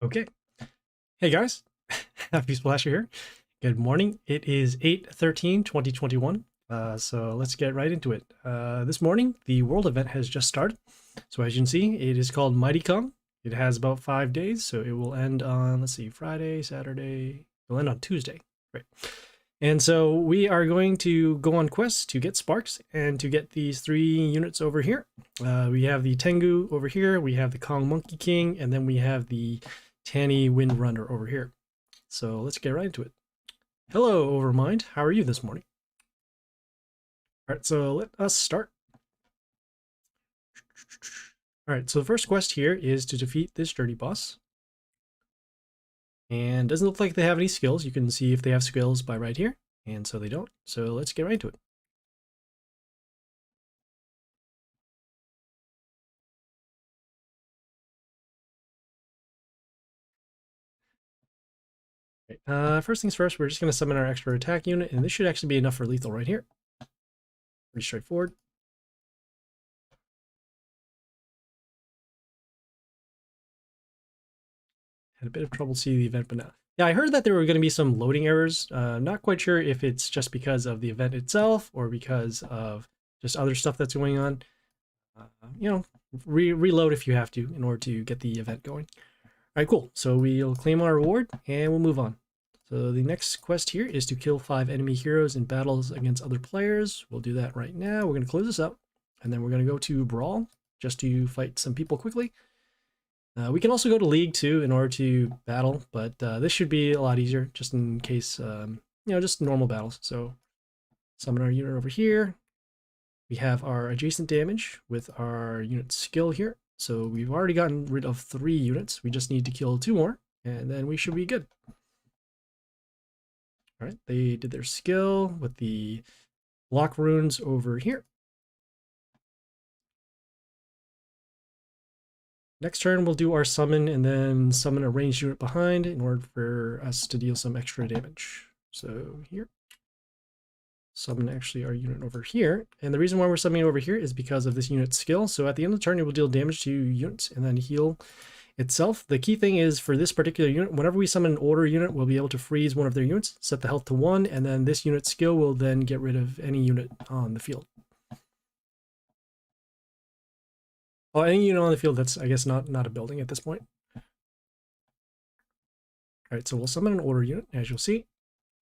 Okay. Hey guys, Happy Splasher here. Good morning. It is 8/13/2021. So let's get right into it. This morning, the world event has just started. So as you can see, it is called Mighty Kong. It has about 5 days, so it will end on, let's see, Friday, Saturday. It'll end on Tuesday. Right. And so we are going to go on quests to get sparks and to get these 3 units over here. We have the Tengu over here, we have the Kong Monkey King, and then we have the Tanny Windrunner over here. So let's get right into it. Hello, Overmind. How are you this morning? All right, so let us start. All right, so the first quest here is to defeat this dirty boss. And doesn't look like they have any skills. You can see if they have skills by right here. And so they don't. So let's get right into it. First things first, we're just going to summon our extra attack unit, and this should actually be enough for lethal right here. Pretty straightforward. Had a bit of trouble seeing the event, but now. Yeah, I heard that there were going to be some loading errors. Not quite sure if it's just because of the event itself or because of just other stuff that's going on. You know, reload if you have to in order to get the event going. All right, cool. So we'll claim our reward and we'll move on. So the next quest here is to kill 5 enemy heroes in battles against other players. We'll do that right now. We're going to close this up, and then we're going to go to Brawl just to fight some people quickly. We can also go to League too in order to battle, but this should be a lot easier just in case, you know, just normal battles. So summon our unit over here. We have our adjacent damage with our unit skill here. So we've already gotten rid of 3 units. We just need to kill 2 more, and then we should be good. All right, they did their skill with the block runes over here. Next turn, we'll do our summon and then summon a ranged unit behind in order for us to deal some extra damage. So here, summon actually our unit over here. And the reason why we're summoning over here is because of this unit's skill. So at the end of the turn, it will deal damage to units and then heal itself. The key thing is for this particular unit, whenever we summon an order unit, we'll be able to freeze one of their units, set the health to 1, and then this unit's skill will then get rid of any unit on the field. Oh, any unit on the field that's, I guess, not a building at this point. All right, so we'll summon an order unit, as you'll see.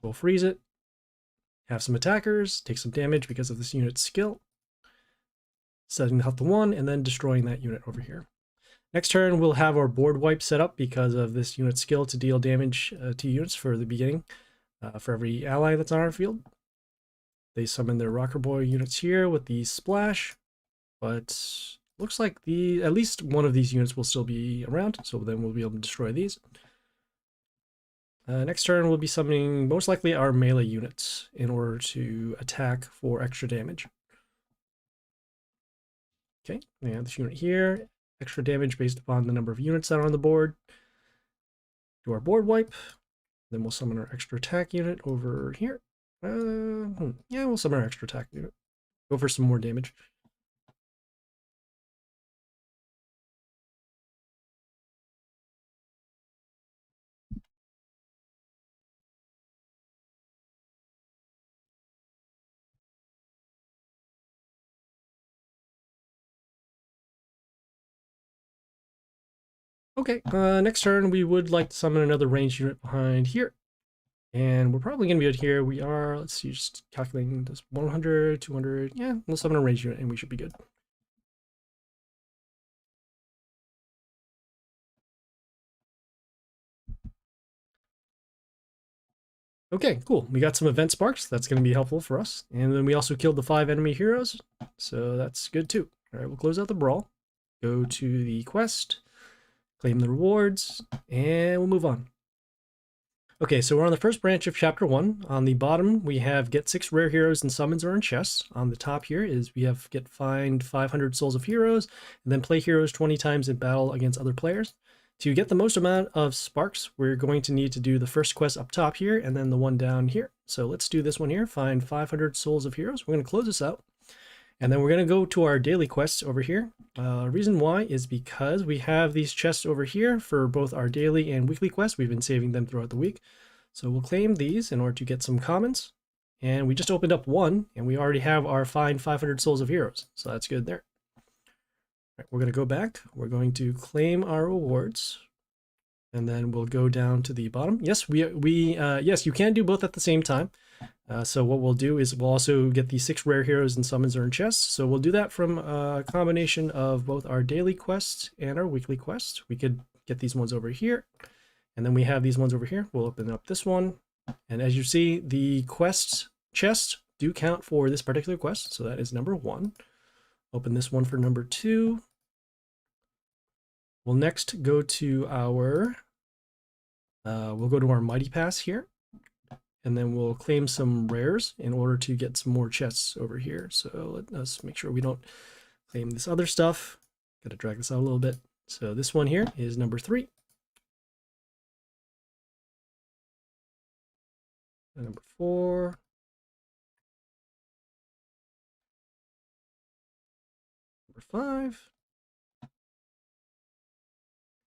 We'll freeze it, have some attackers, take some damage because of this unit's skill, setting the health to 1, and then destroying that unit over here. Next turn, we'll have our board wipe set up because of this unit's skill to deal damage to units for the beginning, for every ally that's on our field. They summon their Rocker Boy units here with the splash, but looks like at least one of these units will still be around, so then we'll be able to destroy these. Next turn, we'll be summoning most likely our melee units in order to attack for extra damage. Okay, we have this unit here. Extra damage based upon the number of units that are on the board. Do our board wipe. Then we'll summon our extra attack unit over here. Yeah, we'll summon our extra attack unit. Go for some more damage. Okay, next turn we would like to summon another ranged unit behind here. And we're probably going to be out here. We are, let's see, just calculating this 100, 200. Yeah, we'll summon a ranged unit and we should be good. Okay, cool. We got some event sparks. That's going to be helpful for us. And then we also killed the 5 enemy heroes. So that's good too. All right, we'll close out the brawl. Go to the quest. Claim the rewards. And we'll move on. Okay, so we're on the first branch of Chapter 1. On the bottom, we have get 6 rare heroes and summons or in chests. On the top here is we have find 500 souls of heroes, and then play heroes 20 times in battle against other players. To get the most amount of sparks, we're going to need to do the first quest up top here, and then the one down here. So let's do this one here, find 500 souls of heroes. We're going to close this out. And then we're going to go to our daily quests over here. Reason why is because we have these chests over here for both our daily and weekly quests. We've been saving them throughout the week. So we'll claim these in order to get some commons. And we just opened up one, and we already have our fine 500 souls of heroes. So that's good there. All right, we're going to go back. We're going to claim our rewards. And then we'll go down to the bottom. Yes, yes, you can do both at the same time. So what we'll do is we'll also get the 6 rare heroes and summons earned chests. So we'll do that from a combination of both our daily quests and our weekly quests. We could get these ones over here. And then we have these ones over here. We'll open up this one. And as you see, the quest chests do count for this particular quest. So that is number 1. Open this one for number 2. We'll next go to our, Mighty Pass here. And then we'll claim some rares in order to get some more chests over here. So let us make sure we don't claim this other stuff. Got to drag this out a little bit. So this one here is number 3. And number 4. Number 5.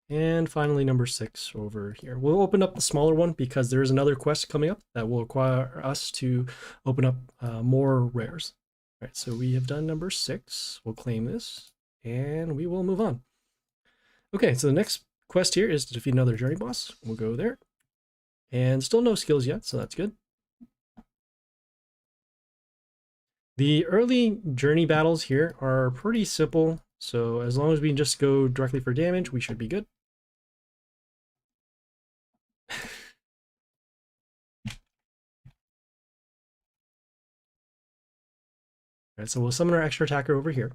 And finally, number 6 over here. We'll open up the smaller one because there is another quest coming up that will require us to open up more rares. All right, so we have done number 6. We'll claim this, and we will move on. Okay, so the next quest here is to defeat another journey boss. We'll go there. And still no skills yet, so that's good. The early journey battles here are pretty simple, so as long as we just go directly for damage, we should be good. All right, so we'll summon our extra attacker over here.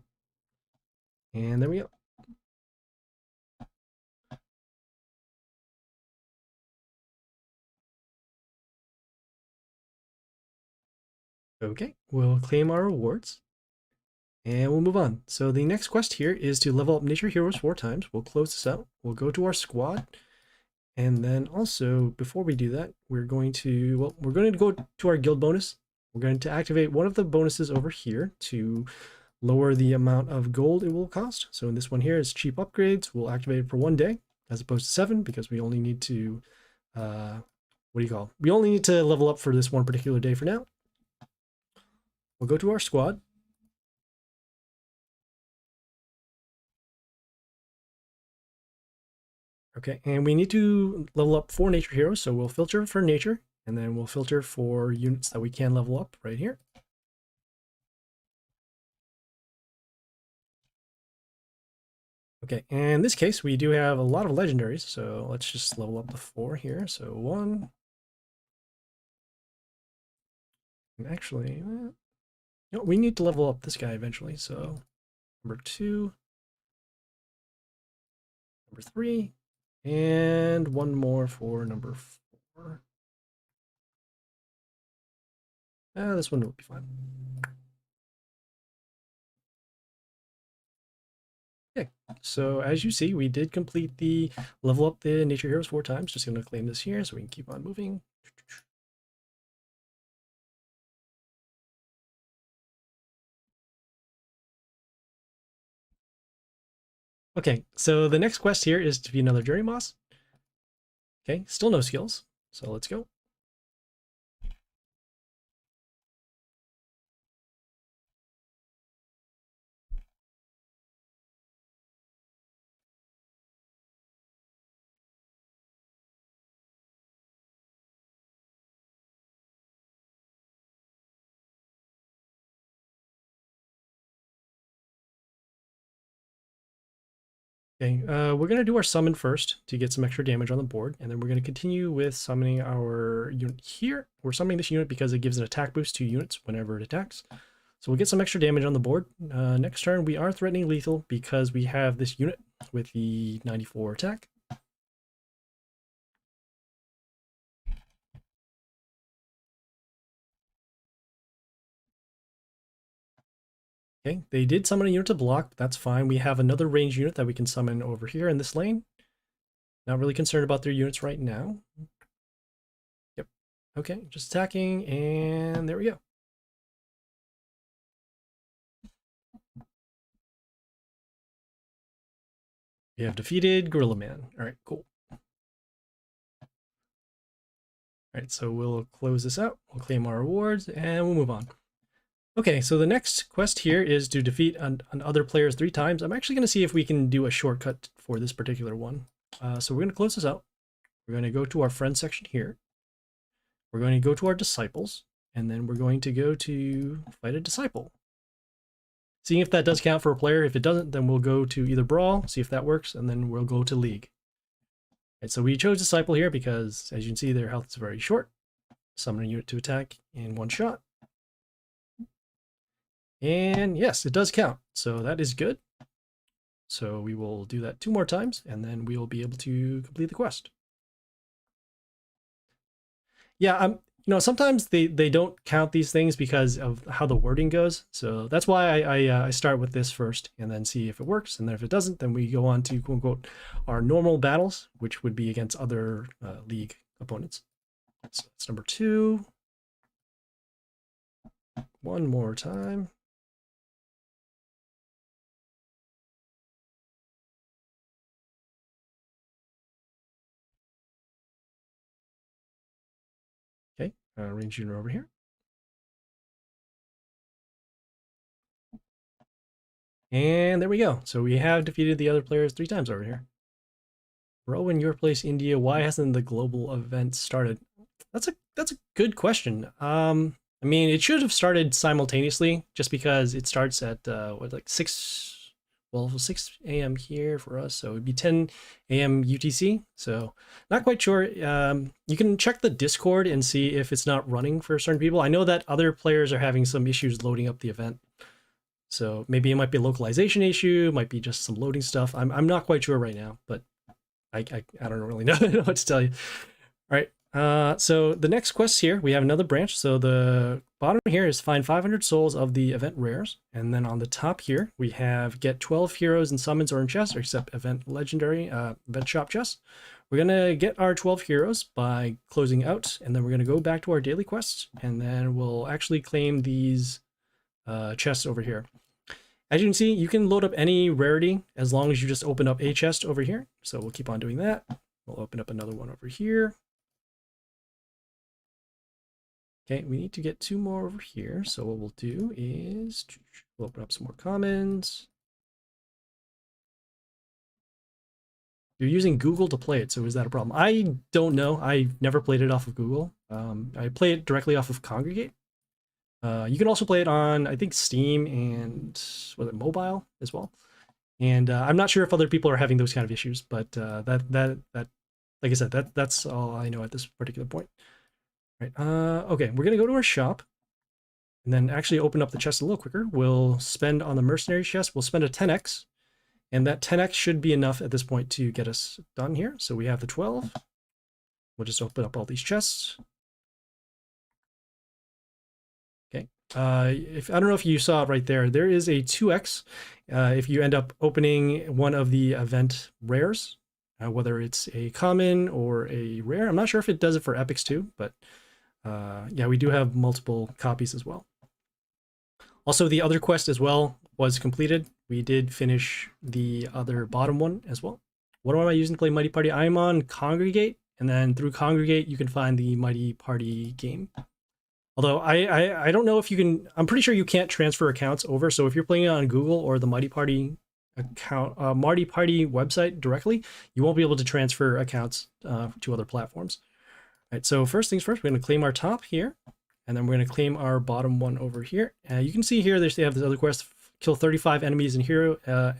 And there we go. Okay, we'll claim our rewards. And we'll move on. So the next quest here is to level up nature heroes 4 times. We'll close this out. We'll go to our squad. And then also, before we do that, we're going to go to our guild bonus. We're going to activate one of the bonuses over here to lower the amount of gold it will cost. So in this one here is cheap upgrades. We'll activate it for 1 day as opposed to 7 because we only need to, we only need to level up for this one particular day for now. We'll go to our squad. Okay, and we need to level up 4 nature heroes, so we'll filter for nature, and then we'll filter for units that we can level up right here. Okay, and in this case, we do have a lot of legendaries, so let's just level up the 4 here. So 1. And actually, no, we need to level up this guy eventually, so number 2, number 3, and 1 more for number 4. This one will be fine. Okay, so as you see, we did complete the level up the nature heroes 4 times. Just going to claim this here so we can keep on moving. Okay, so the next quest here is to be another journey boss. Okay, still no skills, so let's go. Okay, we're going to do our summon first to get some extra damage on the board, and then we're going to continue with summoning our unit here. We're summoning this unit because it gives an attack boost to units whenever it attacks. So we'll get some extra damage on the board. Next turn, we are threatening lethal because we have this unit with the 94 attack. Okay, they did summon a unit to block, but that's fine. We have another ranged unit that we can summon over here in this lane. Not really concerned about their units right now. Yep. Okay, just attacking, and there we go. We have defeated Gorilla Man. All right, cool. All right, so we'll close this out. We'll claim our rewards and we'll move on. Okay, so the next quest here is to defeat other players 3 times. I'm actually going to see if we can do a shortcut for this particular one. So we're going to close this out. We're going to go to our friends section here. We're going to go to our disciples, and then we're going to go to fight a disciple. Seeing if that does count for a player. If it doesn't, then we'll go to either Brawl, see if that works, and then we'll go to League. Right, so we chose Disciple here because, as you can see, their health is very short. Summon a unit to attack in 1 shot. And yes, it does count, so that is good. So we will do that 2 more times, and then we will be able to complete the quest. Yeah, you know, sometimes they don't count these things because of how the wording goes. So that's why I start with this first and then see if it works. And then if it doesn't, then we go on to quote unquote our normal battles, which would be against other league opponents. So that's number 2. 1 more time. Okay, range unit over here. And there we go. So we have defeated the other players 3 times over here. Bro, in your place, India, why hasn't the global event started? That's a good question. I mean, it should have started simultaneously just because it starts at what, like 6 a.m. here for us, so it'd be 10 a.m. UTC. So not quite sure. You can check the Discord and see if it's not running for certain people. I know that other players are having some issues loading up the event. So maybe it might be a localization issue, might be just some loading stuff. I'm not quite sure right now, but I don't really know what to tell you. All right. So the next quest here, we have another branch. So the bottom here is find 500 souls of the event rares. And then on the top here, we have get 12 heroes and summons or in chests, except event legendary, event shop chests. We're going to get our 12 heroes by closing out. And then we're going to go back to our daily quests. And then we'll actually claim these chests over here. As you can see, you can load up any rarity as long as you just open up a chest over here. So we'll keep on doing that. We'll open up another one over here. Okay, we need to get 2 more over here. So what we'll do is we'll open up some more commons. You're using Google to play it, so is that a problem? I don't know. I never played it off of Google. I play it directly off of Congregate. You can also play it on, I think, Steam and was it mobile as well. And I'm not sure if other people are having those kind of issues, but that like I said, that's all I know at this particular point. Right. Okay, we're gonna go to our shop, and then actually open up the chest a little quicker. We'll spend on the mercenary chest. We'll spend a 10x, and that 10x should be enough at this point to get us done here. So we have the 12. We'll just open up all these chests. If I don't know if you saw it right there, there is a 2x if you end up opening one of the event rares, whether it's a common or a rare. I'm not sure if it does it for epics too, but yeah, we do have multiple copies as well. Also, the other quest as well was completed. We did finish the other bottom one as well. What am I using to play Mighty Party? I'm on Congregate, and then through Congregate, you can find the Mighty Party game. Although I don't know if you can, I'm pretty sure you can't transfer accounts over. So if you're playing it on Google or the Mighty Party account, Mighty Party website directly, you won't be able to transfer accounts to other platforms. All right, so first things first, we're going to claim our top here, and then we're going to claim our bottom one over here. You can see here they have this other quest: kill 35 enemies and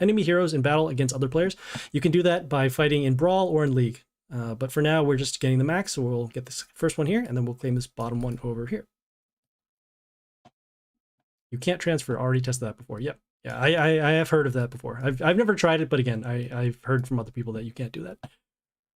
enemy heroes in battle against other players. You can do that by fighting in Brawl or in League. But for now, we're just getting the max, so we'll get this first one here, and then we'll claim this bottom one over here. You can't transfer. Already tested that before. Yep. Yeah, I have heard of that before. I've never tried it, but again, I've heard from other people that you can't do that. All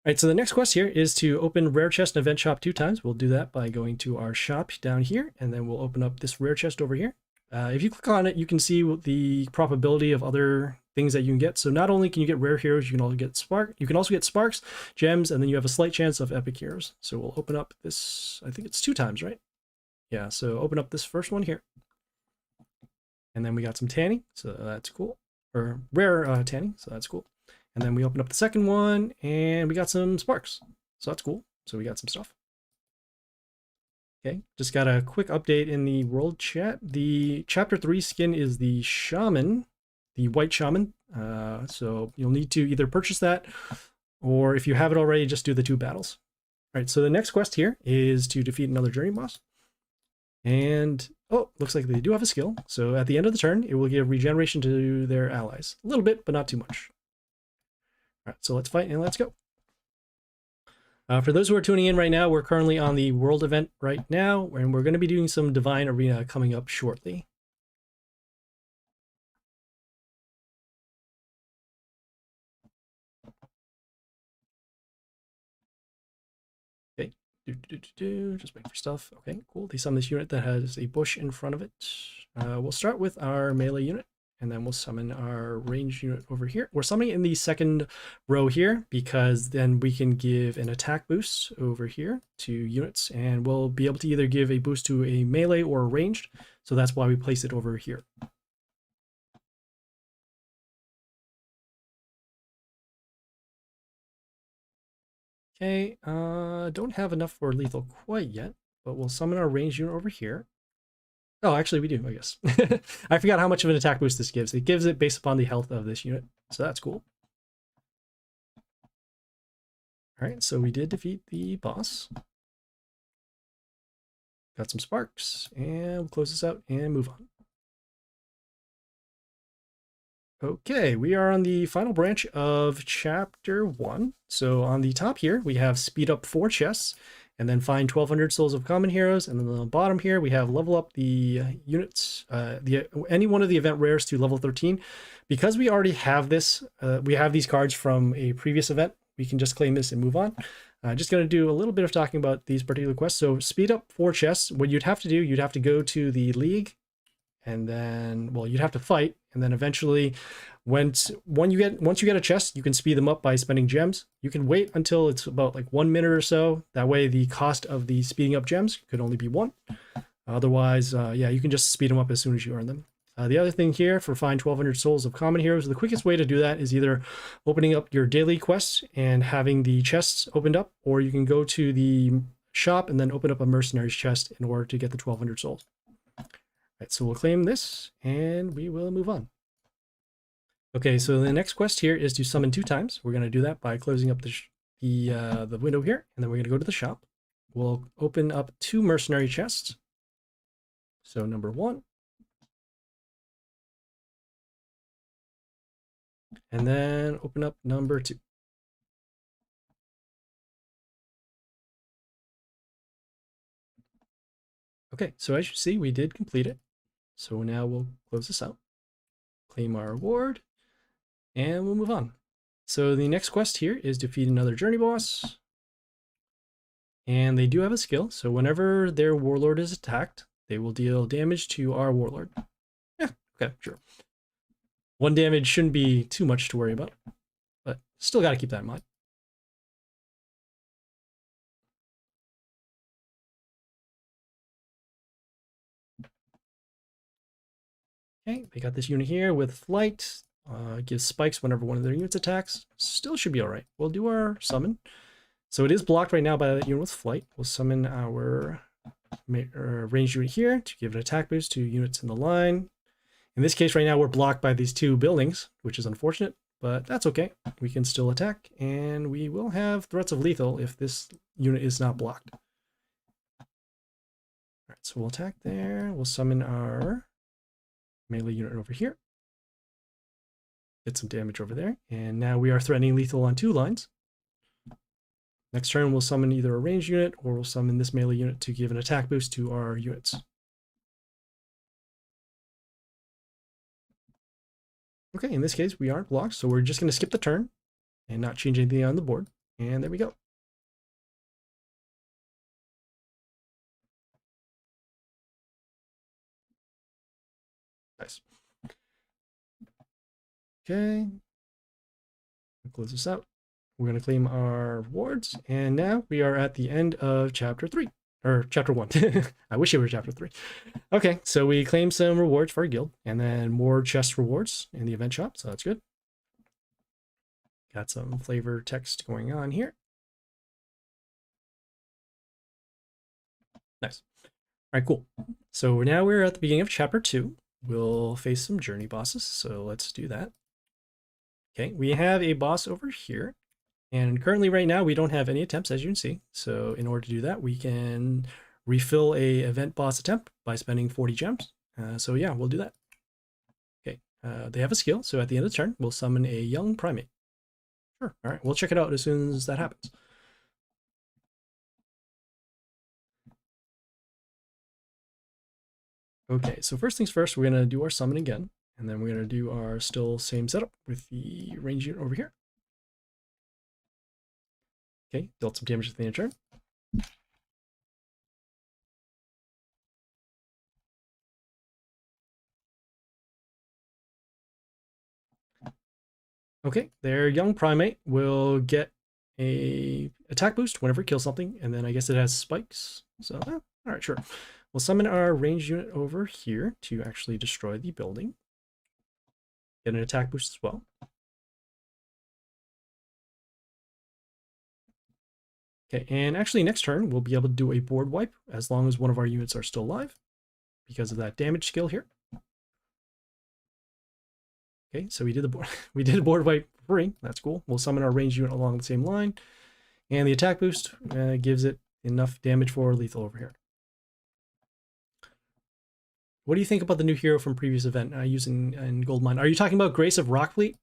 right, so the next quest here is to open rare chest and event shop 2 times. We'll do that by going to our shop down here, and then we'll open up this rare chest over here. If you click on it, you can see the probability of other things that you can get. So not only can you get rare heroes, you can also get sparks, gems, and then you have a slight chance of epic heroes. So we'll open up this, I think it's 2 times, right? Yeah, so open up this first one here. And then we got some tanning, so that's cool. Or rare tanning, so that's cool. And then we open up the second one and we got some sparks. So that's cool. So we got some stuff. Okay, just got a quick update in the world chat. The chapter 3 skin is the shaman, the white shaman. So you'll need to either purchase that, or if you have it already, just do the 2 battles. All right, so the next quest here is to defeat another journey boss. And, oh, looks like they do have a skill. So at the end of the turn, it will give regeneration to their allies. A little bit, but not too much. All right, so let's fight and let's go. For those who are tuning in right now, we're currently on the world event right now, and we're going to be doing some Divine Arena coming up shortly. Okay, just wait for stuff. Okay, cool. They summon this unit that has a bush in front of it. We'll start with our melee unit, and then we'll summon our ranged unit over here. We're summoning in the second row here because then we can give an attack boost over here to units, and we'll be able to either give a boost to a melee or a ranged. So that's why we place it over here. Okay, don't have enough for lethal quite yet, but we'll summon our ranged unit over here. Oh, actually we do, I guess. I forgot how much of an attack boost this gives. It gives it based upon the health of this unit, so that's cool. All right, so we did defeat the boss. Got some sparks, and we'll close this out and move on. Okay, we are on the final branch of chapter 1. So on the top here, we have speed up 4 chests, and then find 1200 souls of common heroes. And then on the bottom here, we have level up the units, any one of the event rares to level 13. Because we already have this, we have these cards from a previous event, we can just claim this and move on. Just going to do a little bit of talking about these particular quests. So speed up 4 chests. What you'd have to do, you'd have to go to the league, and then, well, you'd have to fight, and then eventually, once you get a chest, you can speed them up by spending gems. You can wait until it's about like 1 minute or so. That way, the cost of the speeding up gems could only be 1. Otherwise, yeah, you can just speed them up as soon as you earn them. The other thing here for find 1200 souls of common heroes, the quickest way to do that is either opening up your daily quests and having the chests opened up, or you can go to the shop and then open up a mercenary's chest in order to get the 1200 souls. Right, so we'll claim this and we will move on. Okay, so the next quest here is to summon 2 times. We're going to do that by closing up the window here, and then we're going to go to the shop. We'll open up 2 mercenary chests. So number 1. And then open up number 2. Okay, so as you see, we did complete it. So now we'll close this out, claim our reward, and we'll move on. So the next quest here is defeat another journey boss. And they do have a skill. So whenever their warlord is attacked, they will deal damage to our warlord. Yeah, okay, sure. 1 damage shouldn't be too much to worry about, but still got to keep that in mind. Okay, they got this unit here with flight. Gives spikes whenever one of their units attacks. Still should be all right. We'll do our summon. So it is blocked right now by that unit with flight. We'll summon our ranged unit here to give an attack boost to units in the line. In this case right now, we're blocked by these 2 buildings, which is unfortunate, but that's okay. We can still attack, and we will have threats of lethal if this unit is not blocked. All right, so we'll attack there. We'll summon our melee unit over here. Did some damage over there, and now we are threatening lethal on 2 lines. Next turn, we'll summon either a ranged unit, or we'll summon this melee unit to give an attack boost to our units. Okay, in this case, we aren't blocked, so we're just going to skip the turn and not change anything on the board. And there we go. Nice. Okay. Close this out. We're going to claim our rewards, and now we are at the end of chapter 3, or chapter 1. I wish it were chapter 3. Okay, so we claim some rewards for our guild, and then more chest rewards in the event shop, so that's good. Got some flavor text going on here. Nice. All right, cool. So now we're at the beginning of chapter 2. We'll face some journey bosses, so let's do that. Okay, we have a boss over here, and currently right now we don't have any attempts, as you can see. So in order to do that, we can refill a event boss attempt by spending 40 gems. So yeah, we'll do that. Okay, they have a skill, so at the end of the turn, we'll summon a young primate. Sure, all right, we'll check it out as soon as that happens. Okay, so first things first, we're gonna do our summon again, and then we're gonna do our still same setup with the range unit over here. Okay, dealt some damage at the end of turn. Okay, their young primate will get a attack boost whenever it kills something, and then I guess it has spikes. So, all right, sure. We'll summon our ranged unit over here to actually destroy the building. Get an attack boost as well. Okay, and actually next turn, we'll be able to do a board wipe as long as one of our units are still alive because of that damage skill here. Okay, so we did a board wipe for free. That's cool. We'll summon our ranged unit along the same line, and the attack boost gives it enough damage for lethal over here. What do you think about the new hero from previous event using in Goldmine? Are you talking about Grace of Rockfleet?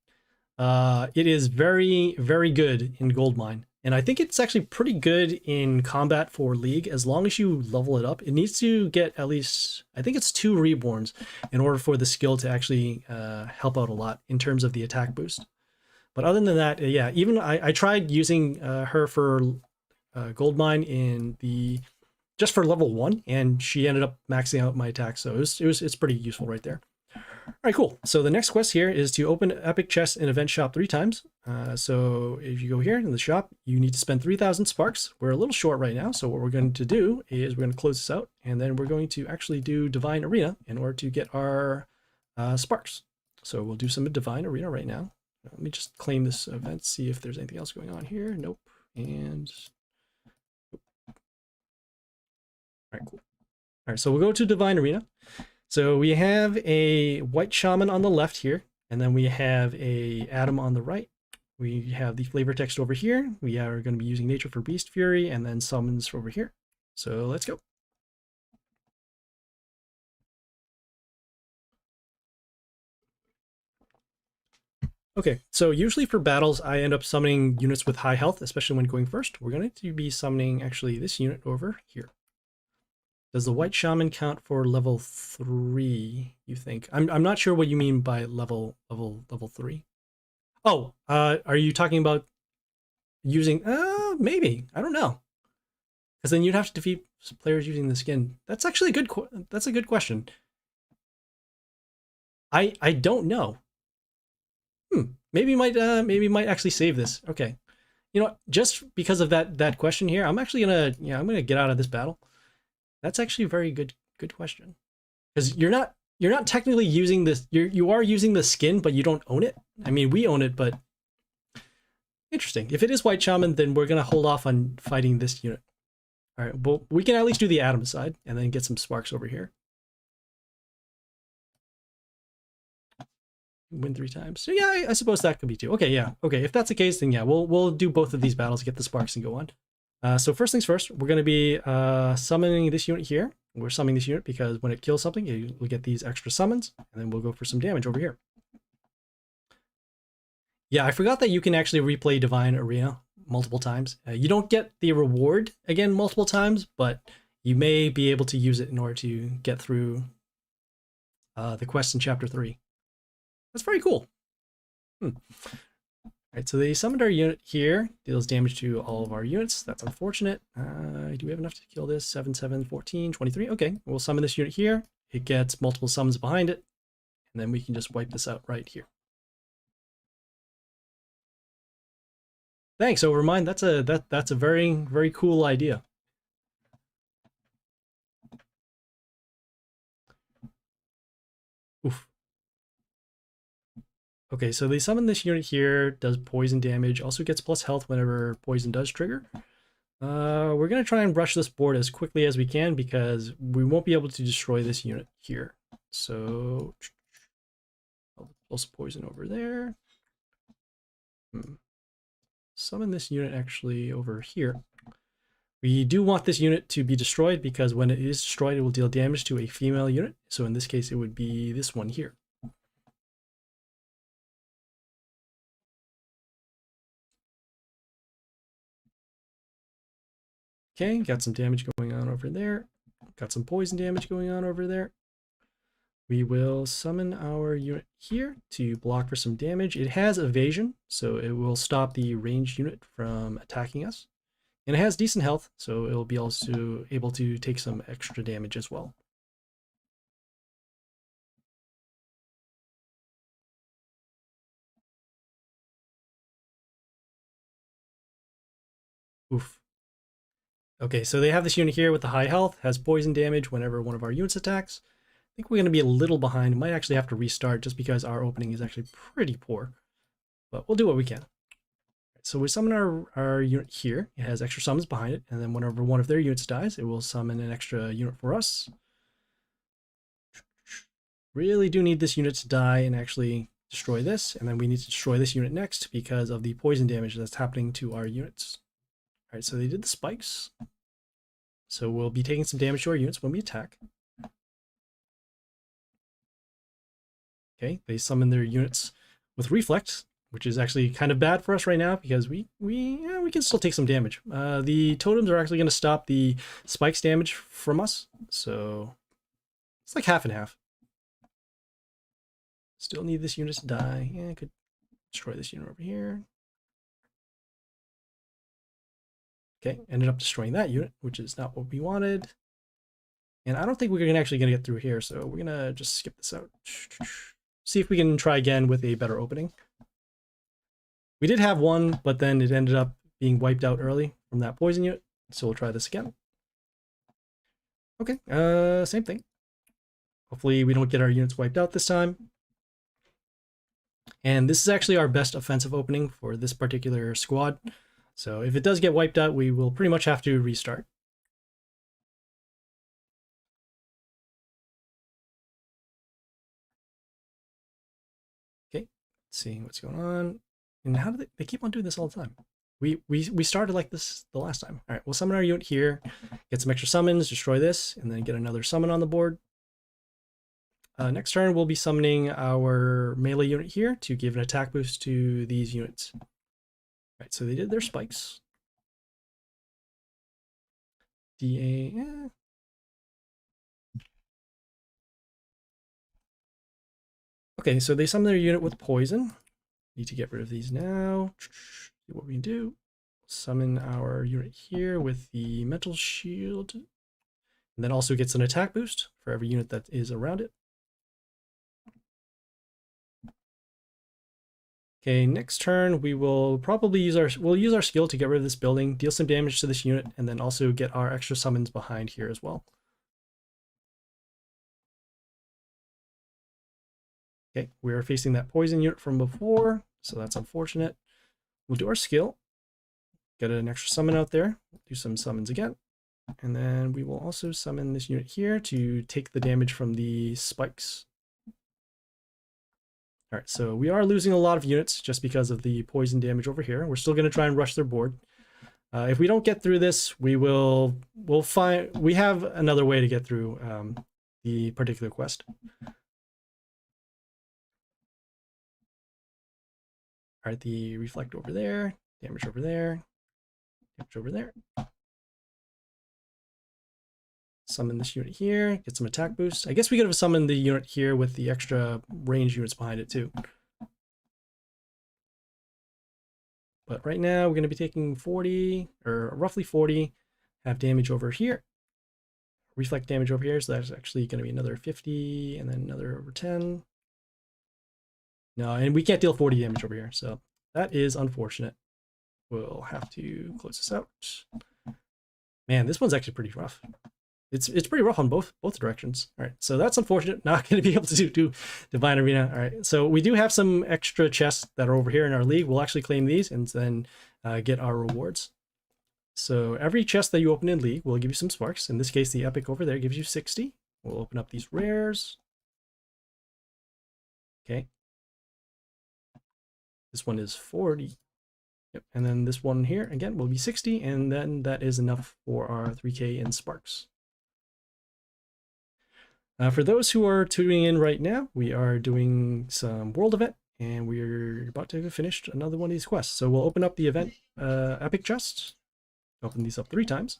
It is very, very good in Goldmine. And I think it's actually pretty good in combat for League as long as you level it up. It needs to get at least, I think it's 2 reborns in order for the skill to actually help out a lot in terms of the attack boost. But other than that, yeah, even I tried using her for Goldmine in the just for level 1, and she ended up maxing out my attack. So it's pretty useful right there. All right, cool. So the next quest here is to open epic chest in event shop 3 times. So if you go here in the shop, you need to spend 3,000 sparks. We're a little short right now, so what we're going to do is we're going to close this out, and then we're going to actually do Divine Arena in order to get our sparks. So we'll do some Divine Arena right now. Let me just claim this event, see if there's anything else going on here. Nope. And all right, cool. All right, so we'll go to Divine Arena. So we have a white shaman on the left here, and then we have a Adam on the right. We have the flavor text over here. We are going to be using nature for Beast Fury, and then summons over here. So let's go. Okay, so usually for battles, I end up summoning units with high health, especially when going first. We're going to be summoning actually this unit over here. Does the white shaman count for level 3, you think? I'm not sure what you mean by level 3. Oh, are you talking about using maybe. I don't know. Because then you'd have to defeat players using the skin. That's actually a good question. I don't know. Maybe might actually save this. Okay. You know, just because of that question here, I'm actually gonna I'm gonna get out of this battle. That's actually a very good question. Because you're not technically using this. You are using the skin, but you don't own it. I mean, we own it, but interesting. If it is white shaman, then we're gonna hold off on fighting this unit. All right, well, we can at least do the Atom side and then get some sparks over here. Win 3 times. So yeah, I suppose that could be 2. Okay, yeah. Okay, if that's the case, then yeah, we'll do both of these battles, get the sparks, and go on. So first things first, we're going to be summoning this unit here. We're summoning this unit because when it kills something, we'll get these extra summons, and then we'll go for some damage over here. Yeah, I forgot that you can actually replay Divine Arena multiple times. You don't get the reward again multiple times, but you may be able to use it in order to get through the quest in Chapter 3. That's very cool. Alright, so they summoned our unit here. Deals damage to all of our units. That's unfortunate. Do we have enough to kill this? 7, 7, 14, 23. Okay, we'll summon this unit here. It gets multiple summons behind it. And then we can just wipe this out right here. Thanks, Overmind. That's a very, very cool idea. Oof. Okay, so they summon this unit here, does poison damage, also gets plus health whenever poison does trigger. We're going to try and rush this board as quickly as we can because we won't be able to destroy this unit here. So, I'll also poison over there. Summon this unit actually over here. We do want this unit to be destroyed because when it is destroyed, it will deal damage to a female unit. So in this case, it would be this one here. Okay, got some damage going on over there. Got some poison damage going on over there. We will summon our unit here to block for some damage. It has evasion, so it will stop the ranged unit from attacking us. And it has decent health, so it will be also able to take some extra damage as well. Oof. Okay, so they have this unit here with the high health, has poison damage whenever one of our units attacks. I think we're going to be a little behind. Might actually have to restart just because our opening is actually pretty poor. But we'll do what we can. So we summon our unit here. It has extra summons behind it. And then whenever one of their units dies, it will summon an extra unit for us. Really do need this unit to die and actually destroy this. And then we need to destroy this unit next because of the poison damage that's happening to our units. All right, so they did the spikes. So we'll be taking some damage to our units when we attack. Okay, they summon their units with reflect, which is actually kind of bad for us right now because we can still take some damage. The totems are actually going to stop the spikes damage from us, so it's like half and half. Still need this unit to die. Yeah, I could destroy this unit over here. Okay, ended up destroying that unit, which is not what we wanted. And I don't think we're actually going to get through here, so we're going to just skip this out. See if we can try again with a better opening. We did have one, but then it ended up being wiped out early from that poison unit, so we'll try this again. Okay, same thing. Hopefully we don't get our units wiped out this time. And this is actually our best offensive opening for this particular squad. So if it does get wiped out, we will pretty much have to restart. Okay, seeing what's going on. And how do they keep on doing this all the time? We started like this the last time. All right, we'll summon our unit here, get some extra summons, destroy this, and then get another summon on the board. Next turn, we'll be summoning our melee unit here to give an attack boost to these units. All right, so they did their spikes. DA, yeah. Okay, so they summon their unit with poison. Need to get rid of these now. See what we can do. Summon our unit here with the mental shield. And then also gets an attack boost for every unit that is around it. Okay, next turn we will probably use our skill to get rid of this building, deal some damage to this unit, and then also get our extra summons behind here as well. Okay, we are facing that poison unit from before, so that's unfortunate. We'll do our skill, get an extra summon out there, do some summons again, and then we will also summon this unit here to take the damage from the spikes. All right, so we are losing a lot of units just because of the poison damage over here. We're still going to try and rush their board. If we don't get through this, we have another way to get through the particular quest. All right, the reflect over there, damage over there, damage over there. Summon this unit here, get some attack boost. I guess we could have summoned the unit here with the extra range units behind it too. But right now we're going to be taking 40, or roughly 40, have damage over here. Reflect damage over here, so that's actually going to be another 50, and then another over 10. No, and we can't deal 40 damage over here, so that is unfortunate. We'll have to close this out. Man, this one's actually pretty rough. it's pretty rough on both directions. All right, so that's unfortunate. Not going to be able to do Divine Arena. All right, so we do have some extra chests that are over here in our league. We'll actually claim these and then get our rewards. So every chest that you open in league will give you some sparks. In this case, the epic over there gives you 60. We'll open up these rares. Okay. This one is 40. Yep. And then this one here, again, will be 60. And then that is enough for our 3K in sparks. For those who are tuning in right now, we are doing some world event. And we're about to finish another one of these quests. So we'll open up the event epic chest. Open these up 3 times.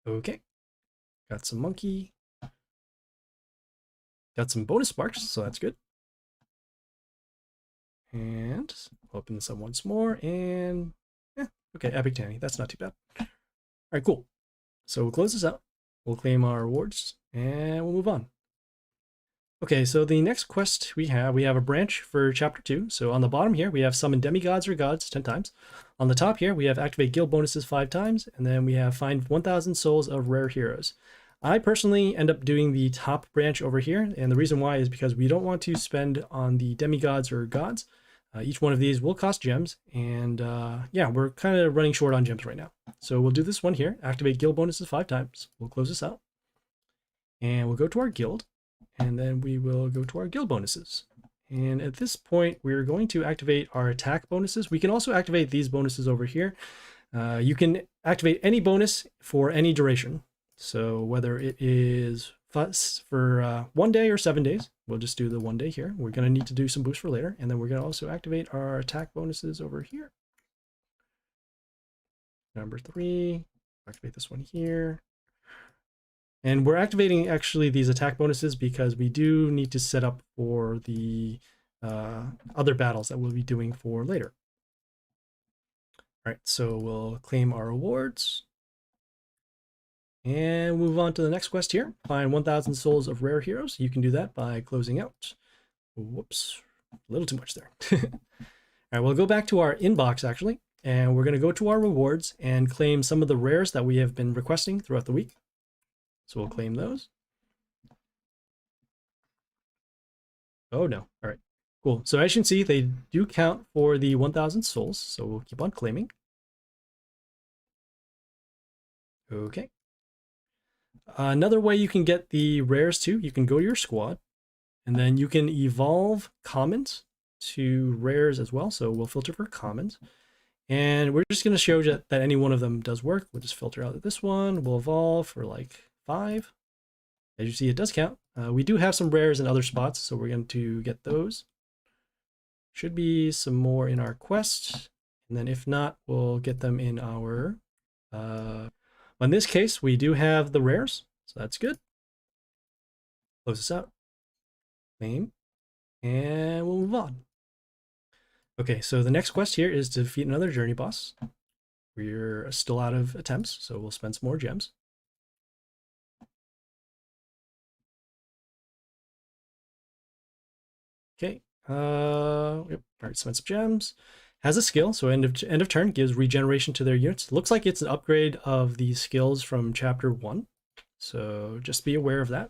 Okay. Got some monkey. Got some bonus sparks, so that's good. And open this up once more, and okay, epic Tanny. That's not too bad. All right, cool. So we'll close this out. We'll claim our rewards, and we'll move on. Okay, so the next quest we have a branch for chapter 2. So on the bottom here, we have summon demigods or gods 10 times. On the top here, we have activate guild bonuses 5 times, and then we have find 1,000 souls of rare heroes. I personally end up doing the top branch over here, and the reason why is because we don't want to spend on the demigods or gods. Each one of these will cost gems, and yeah, we're kind of running short on gems right now. So we'll do this one here, activate guild bonuses 5 times. We'll close this out, and we'll go to our guild, and then we will go to our guild bonuses. And at this point, we're going to activate our attack bonuses. We can also activate these bonuses over here. You can activate any bonus for any duration. So whether it is for 1 day or 7 days, we'll just do the 1 day here. We're going to need to do some boosts for later. And then we're going to also activate our attack bonuses over here. Number 3, activate this one here. And we're activating actually these attack bonuses because we do need to set up for the other battles that we'll be doing for later. All right, so we'll claim our rewards. And move on to the next quest here. Find 1,000 souls of rare heroes. You can do that by closing out. Whoops, a little too much there. All right, we'll go back to our inbox actually, and we're going to go to our rewards and claim some of the rares that we have been requesting throughout the week. So we'll claim those. Oh no, all right, cool. So as you can see, they do count for the 1,000 souls, so we'll keep on claiming. Okay. Another way you can get the rares too, you can go to your squad, and then you can evolve commons to rares as well. So we'll filter for commons, and we're just going to show you that any one of them does work. We'll just filter out this one. We'll evolve for like 5. As you see, it does count. We do have some rares in other spots, so we're going to get those. Should be some more in our quest, and then if not, we'll get them in our in this case, we do have the rares, so that's good. Close this out, claim, and we'll move on. Okay, so the next quest here is to defeat another journey boss. We're still out of attempts, so we'll spend some more gems. Okay, yep, all right, spend some gems. Has a skill, so end of turn gives regeneration to their units. Looks like it's an upgrade of the skills from chapter 1, so just be aware of that.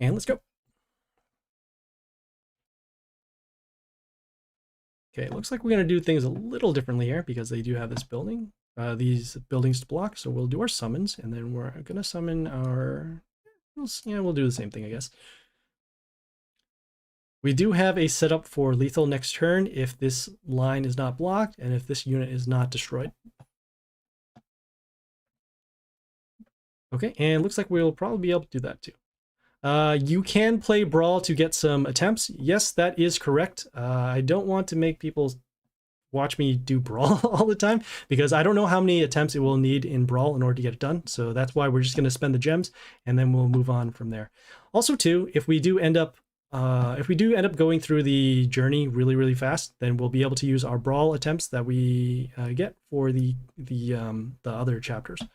And let's go. Okay, it looks like we're going to do things a little differently here because they do have this building, these buildings to block. So we'll do our summons, and then we're going to summon our, yeah, we'll do the same thing, I guess. We do have a setup for lethal next turn if this line is not blocked and if this unit is not destroyed. Okay, and looks like we'll probably be able to do that too. You can play Brawl to get some attempts. Yes, that is correct. I don't want to make people watch me do Brawl all the time because I don't know how many attempts it will need in Brawl in order to get it done. So that's why we're just going to spend the gems and then we'll move on from there. Also too, if we do end up going through the journey really fast, then we'll be able to use our Brawl attempts that we get for the other chapters. All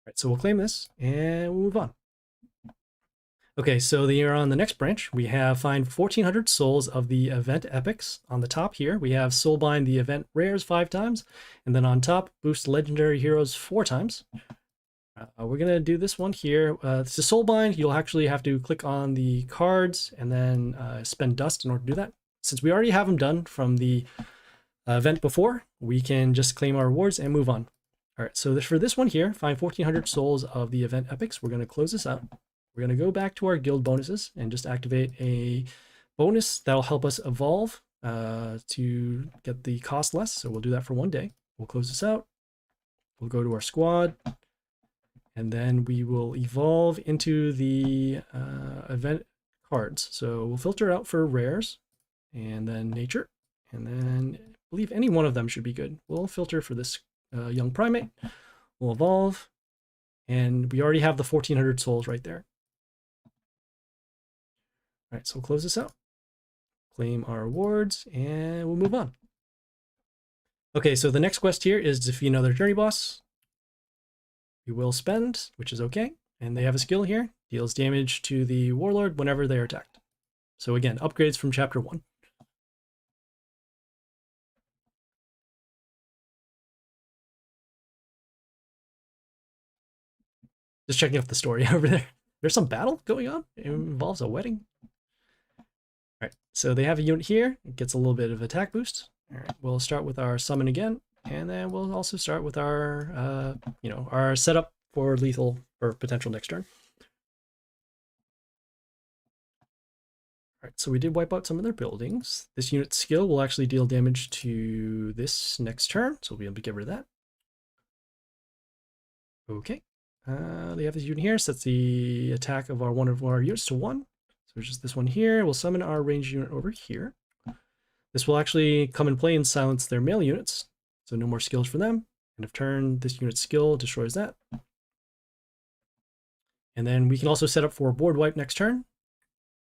right, so we'll claim this and we'll move on. Okay, so you're on the next branch. We have find 1400 souls of the event epics. On the top here, we have soulbind the event rares 5 times, and then on top, boost legendary heroes 4 times. We're gonna do this one here. This is soulbind. You'll actually have to click on the cards and then spend dust in order to do that. Since we already have them done from the event before, we can just claim our rewards and move on. All right, so for this one here, find 1400 souls of the event epics. We're gonna close this out. We're going to go back to our guild bonuses and just activate a bonus that'll help us evolve to get the cost less. So we'll do that for 1 day. We'll close this out. We'll go to our squad, and then we will evolve into the event cards. So we'll filter out for rares, and then nature, and then I believe any one of them should be good. We'll filter for this young primate. We'll evolve, and we already have the 1400 souls right there. All right, so we'll close this out, claim our rewards, and we'll move on. Okay, so the next quest here is defeat another journey boss. We will spend, which is okay, and they have a skill here, deals damage to the warlord whenever they are attacked. So again, upgrades from chapter 1. Just checking out the story over there. There's some battle going on. It involves a wedding. All right, so they have a unit here. It gets a little bit of attack boost. All right, we'll start with our summon again, and then we'll also start with our, our setup for lethal or potential next turn. All right, so we did wipe out some of their buildings. This unit's skill will actually deal damage to this next turn, so we'll be able to get rid of that. Okay, they have this unit here. Sets the attack of one of our units to 1. So just this one here. We'll summon our ranged unit over here. This will actually come and play and silence their melee units. So no more skills for them. End of turn, this unit's skill destroys that. And then we can also set up for a board wipe next turn,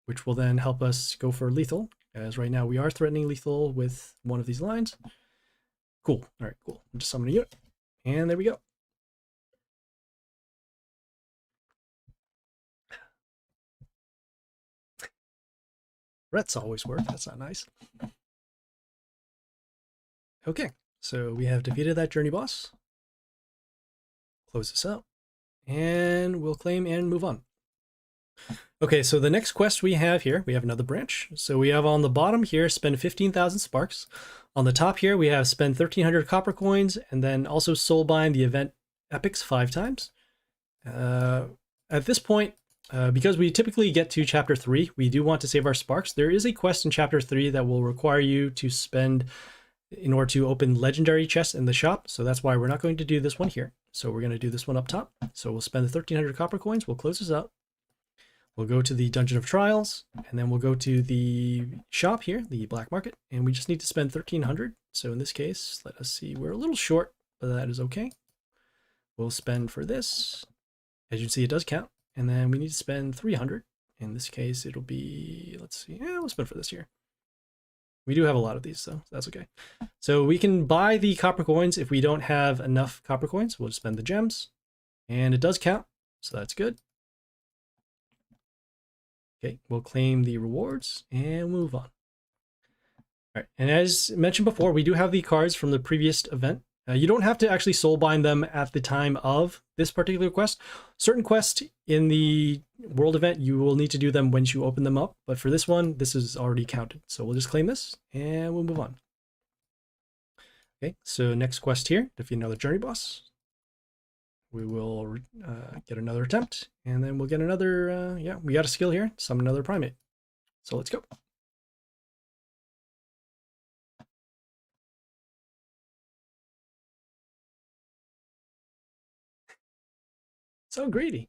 which will then help us go for lethal, as right now we are threatening lethal with one of these lines. Cool. All right, cool. Just summon a unit. And there we go. Threats always work. That's not nice. Okay, so we have defeated that journey boss. Close this out. And we'll claim and move on. Okay, so the next quest we have here, we have another branch. So we have on the bottom here, spend 15,000 sparks. On the top here, we have spend 1,300 copper coins, and then also soulbind the event epics 5 times. At this point, because we typically get to chapter 3, we do want to save our sparks. There is a quest in chapter 3 that will require you to spend in order to open legendary chests in the shop. So that's why we're not going to do this one here. So we're going to do this one up top. So we'll spend the 1,300 copper coins. We'll close this out. We'll go to the Dungeon of Trials, and then we'll go to the shop here, the black market, and we just need to spend 1,300. So in this case, let us see, we're a little short, but that is okay. We'll spend for this. As you can see, it does count. And then we need to spend 300. In this case, it'll be, let's see, we'll spend for this here. We do have a lot of these, so that's okay. So we can buy the copper coins if we don't have enough copper coins. We'll just spend the gems, and it does count, so that's good. Okay, we'll claim the rewards and move on. All right, and as mentioned before, we do have the cards from the previous event. You don't have to actually soulbind them at the time of this particular quest. Certain quests in the world event, you will need to do them once you open them up. But for this one, this is already counted. So we'll just claim this and we'll move on. Okay, so next quest here, defeat another journey boss. We will get another attempt, and then we'll get another, we got a skill here, summon another primate. So let's go. So greedy.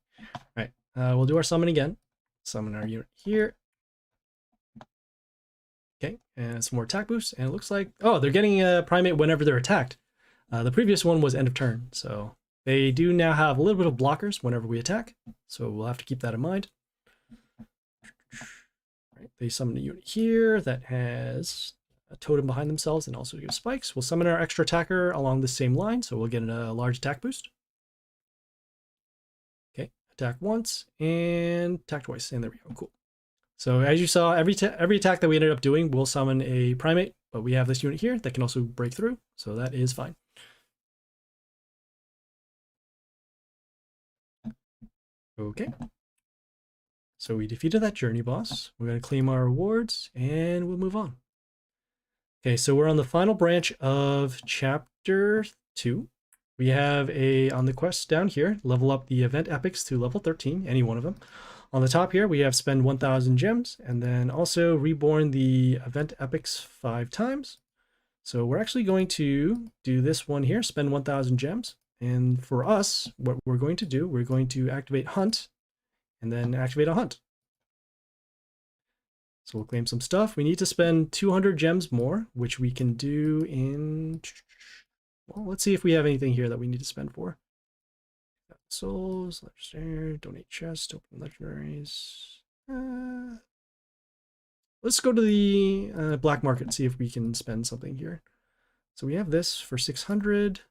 All right, we'll do our summon again. Summon our unit here. Okay, and some more attack boosts, and it looks like, oh, they're getting a primate whenever they're attacked. The previous one was end of turn, so they do now have a little bit of blockers whenever we attack, so we'll have to keep that in mind. Right, they summon a unit here that has a totem behind themselves and also gives spikes. We'll summon our extra attacker along the same line, so we'll get a large attack boost. Okay, attack once, and attack twice. And there we go. Cool. So as you saw, every attack that we ended up doing will summon a primate, but we have this unit here that can also break through, so that is fine. Okay. So we defeated that journey boss. We're going to claim our rewards, and we'll move on. Okay, so we're on the final branch of Chapter 2. We have on the quest down here, level up the event epics to level 13, any one of them. On the top here, we have spend 1,000 gems, and then also reborn the event epics 5 times. So we're actually going to do this one here, spend 1,000 gems. And for us, what we're going to do, we're going to activate Hunt, and then activate a Hunt. So we'll claim some stuff. We need to spend 200 gems more, which we can do in... Well, let's see if we have anything here that we need to spend for. Souls, legendary, donate chest, open legendaries. Let's go to the black market and see if we can spend something here. So we have this for 600.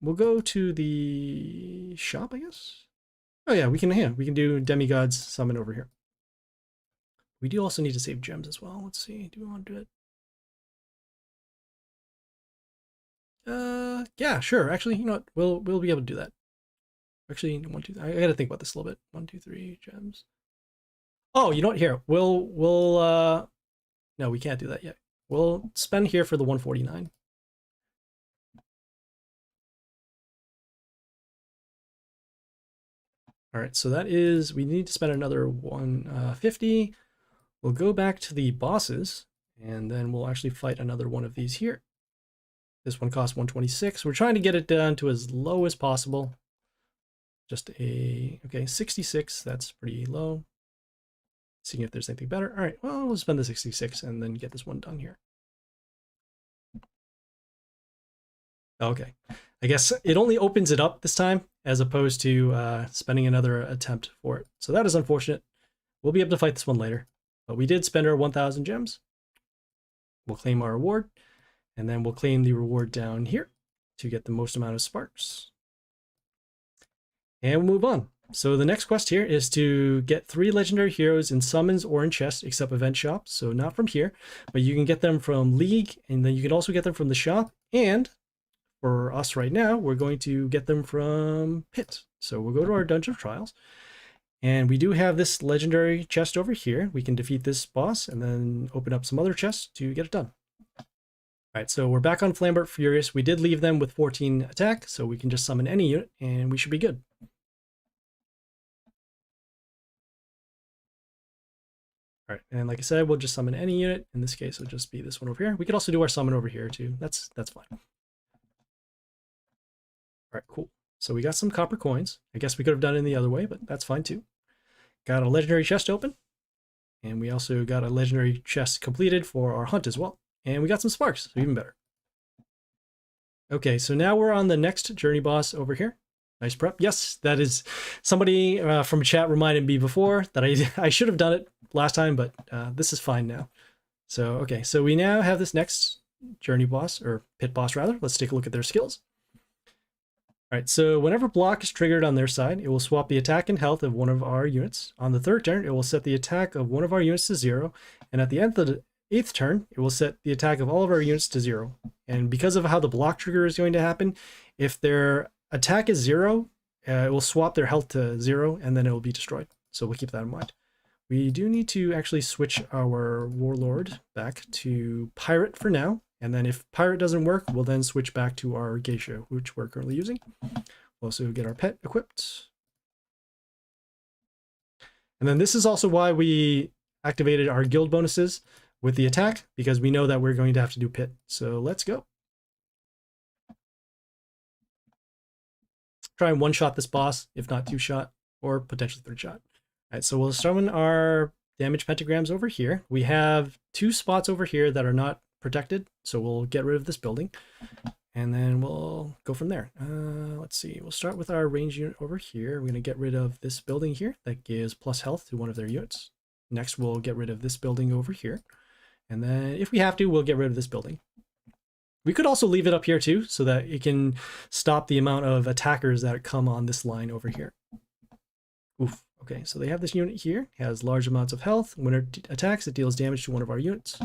We'll go to the shop, I guess. Oh yeah, we can do demigods summon over here. We do also need to save gems as well. Let's see, do we want to do it? Yeah, sure. Actually, you know what? We'll be able to do that. Actually, I gotta think about this a little bit. 1, 2, 3 gems. Oh, you know what? Here, we'll no, we can't do that yet. We'll spend here for the 149. All right, so that is, we need to spend another 150. We'll go back to the bosses, and then we'll actually fight another one of these here. This one costs 126. We're trying to get it down to as low as possible. Just okay, 66, that's pretty low. Seeing if there's anything better. All right, well, we'll spend the 66 and then get this one done here. Okay, I guess it only opens it up this time as opposed to spending another attempt for it. So that is unfortunate. We'll be able to fight this one later. But we did spend our 1,000 gems. We'll claim our reward. And then we'll claim the reward down here to get the most amount of sparks. And we'll move on. So the next quest here is to get 3 legendary heroes in summons or in chests, except event shops. So not from here, but you can get them from League, and then you can also get them from the shop. And for us right now, we're going to get them from Pit. So we'll go to our Dungeon of Trials. And we do have this legendary chest over here. We can defeat this boss and then open up some other chests to get it done. All right, so we're back on Flambert Furious. We did leave them with 14 attack, so we can just summon any unit and we should be good. All right, and like I said, we'll just summon any unit. In this case, it'll just be this one over here. We could also do our summon over here too. That's fine. All right, cool. So we got some copper coins. I guess we could have done it in the other way, but that's fine too. Got a legendary chest open. And we also got a legendary chest completed for our hunt as well. And we got some sparks, so even better. Okay, so now we're on the next journey boss over here. Nice prep. Yes, that is somebody from chat reminded me before that I should have done it last time, but this is fine now. So, okay, so we now have this next journey boss, or pit boss rather. Let's take a look at their skills. All right, so whenever block is triggered on their side, it will swap the attack and health of one of our units. On the 3rd turn, it will set the attack of one of our units to 0, and at the end of the 8th turn, it will set the attack of all of our units to 0. And because of how the block trigger is going to happen, if their attack is 0, it will swap their health to 0, and then it will be destroyed. So we'll keep that in mind. We do need to actually switch our Warlord back to Pirate for now. And then if Pirate doesn't work, we'll then switch back to our Geisha, which we're currently using. We'll also get our pet equipped. And then this is also why we activated our guild bonuses with the attack, because we know that we're going to have to do pit. So let's go. Try and one-shot this boss, if not 2-shot, or potentially 3rd-shot. All right, so we'll summon our damage pentagrams over here. We have 2 spots over here that are not protected, so we'll get rid of this building, and then we'll go from there. Let's see, we'll start with our range unit over here. We're going to get rid of this building here that gives plus health to one of their units. Next, we'll get rid of this building over here. And then if we have to, we'll get rid of this building. We could also leave it up here too, so that it can stop the amount of attackers that come on this line over here. Oof. Okay, so they have this unit here. It has large amounts of health. When it attacks, it deals damage to one of our units.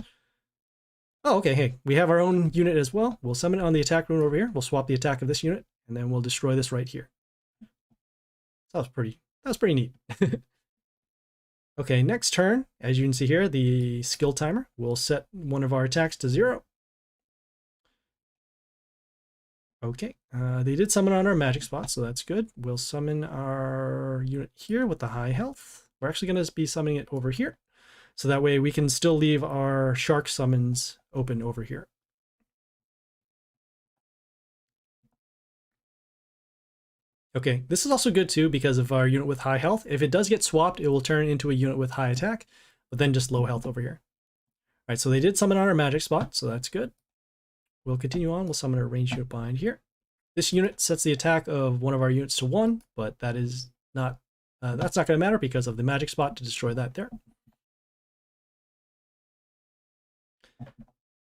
Oh, okay, hey, we have our own unit as well. We'll summon it on the attack rune over here. We'll swap the attack of this unit, and then we'll destroy this right here. That was pretty neat. Okay, next turn, as you can see here, the skill timer will set one of our attacks to 0. Okay, they did summon on our magic spot, so that's good. We'll summon our unit here with the high health. We're actually going to be summoning it over here, so that way we can still leave our shark summons open over here. Okay, this is also good too because of our unit with high health. If it does get swapped, it will turn into a unit with high attack, but then just low health over here. All right, so they did summon on our magic spot, so that's good. We'll continue on. We'll summon a ranged unit behind here. This unit sets the attack of one of our units to 1, but that is not that's not going to matter because of the magic spot to destroy that there.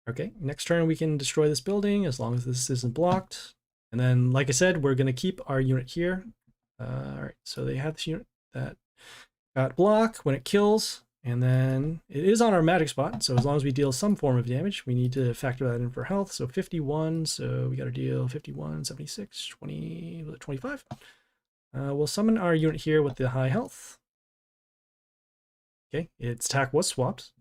Okay, next turn we can destroy this building as long as this isn't blocked. And then, like I said, we're going to keep our unit here. All right, so they have this unit that got block when it kills. And then it is on our magic spot, so as long as we deal some form of damage, we need to factor that in for health. So 51, so we got to deal 51, 76, 20, 25. We'll summon our unit here with the high health. Okay, its attack was swapped.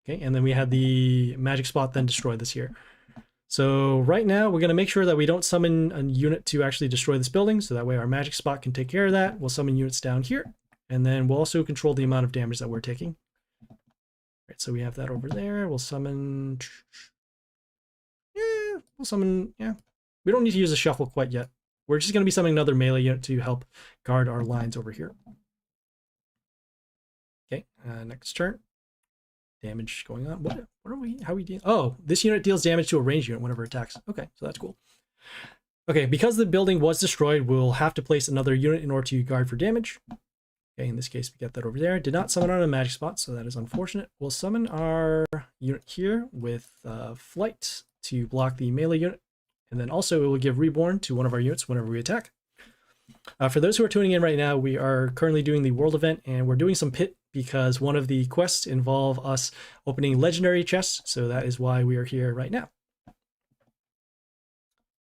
Okay, and then we had the magic spot then destroy this here. So right now we're going to make sure that we don't summon a unit to actually destroy this building, so that way our magic spot can take care of that. We'll summon units down here. And then we'll also control the amount of damage that we're taking. All right, so we have that over there. We'll summon... Yeah, we'll summon... Yeah, we don't need to use a shuffle quite yet. We're just going to be summoning another melee unit to help guard our lines over here. Okay, next turn. Damage going on. What are we... How are we dealing? Oh, this unit deals damage to a ranged unit whenever it attacks. Okay, so that's cool. Okay, because the building was destroyed, we'll have to place another unit in order to guard for damage. Okay, in this case, we get that over there. Did not summon on a magic spot, so that is unfortunate. We'll summon our unit here with flight to block the melee unit. And then also it will give reborn to one of our units whenever we attack. For those who are tuning in right now, we are currently doing the world event, and we're doing some pit because one of the quests involve us opening legendary chests, so that is why we are here right now.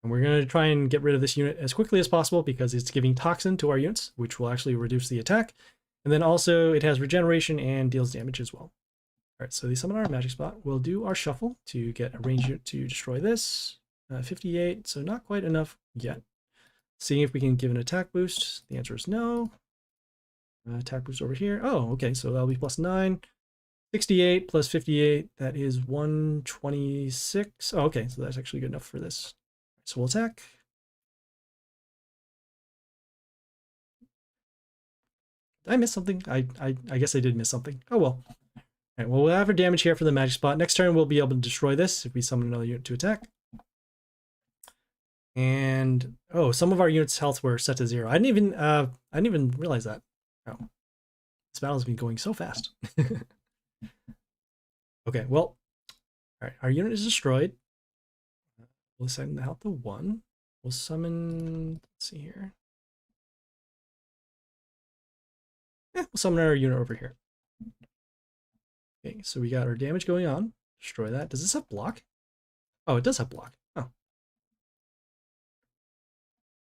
And we're going to try and get rid of this unit as quickly as possible because it's giving toxin to our units, which will actually reduce the attack. And then also it has regeneration and deals damage as well. All right, so they summon our magic spot. We'll do our shuffle to get a ranged unit to destroy this. 58, so not quite enough yet. Seeing if we can give an attack boost. The answer is no. Attack boost over here. Oh, okay, so that'll be +9. 68 plus 58, that is 126. Oh, okay, so that's actually good enough for this. So we'll attack. Did I miss something? I guess I did miss something. Oh well. All right, well, we'll have our damage here for the magic spot. Next turn we'll be able to destroy this if we summon another unit to attack. And oh, some of our units' health were set to 0. I didn't even realize that. Oh, this battle's been going so fast. Okay, well, all right, our unit is destroyed. We'll assign the health to 1. We'll summon, let's see here. Yeah, we'll summon our unit over here. Okay, so we got our damage going on. Destroy that. Does this have block? Oh, it does have block. Oh.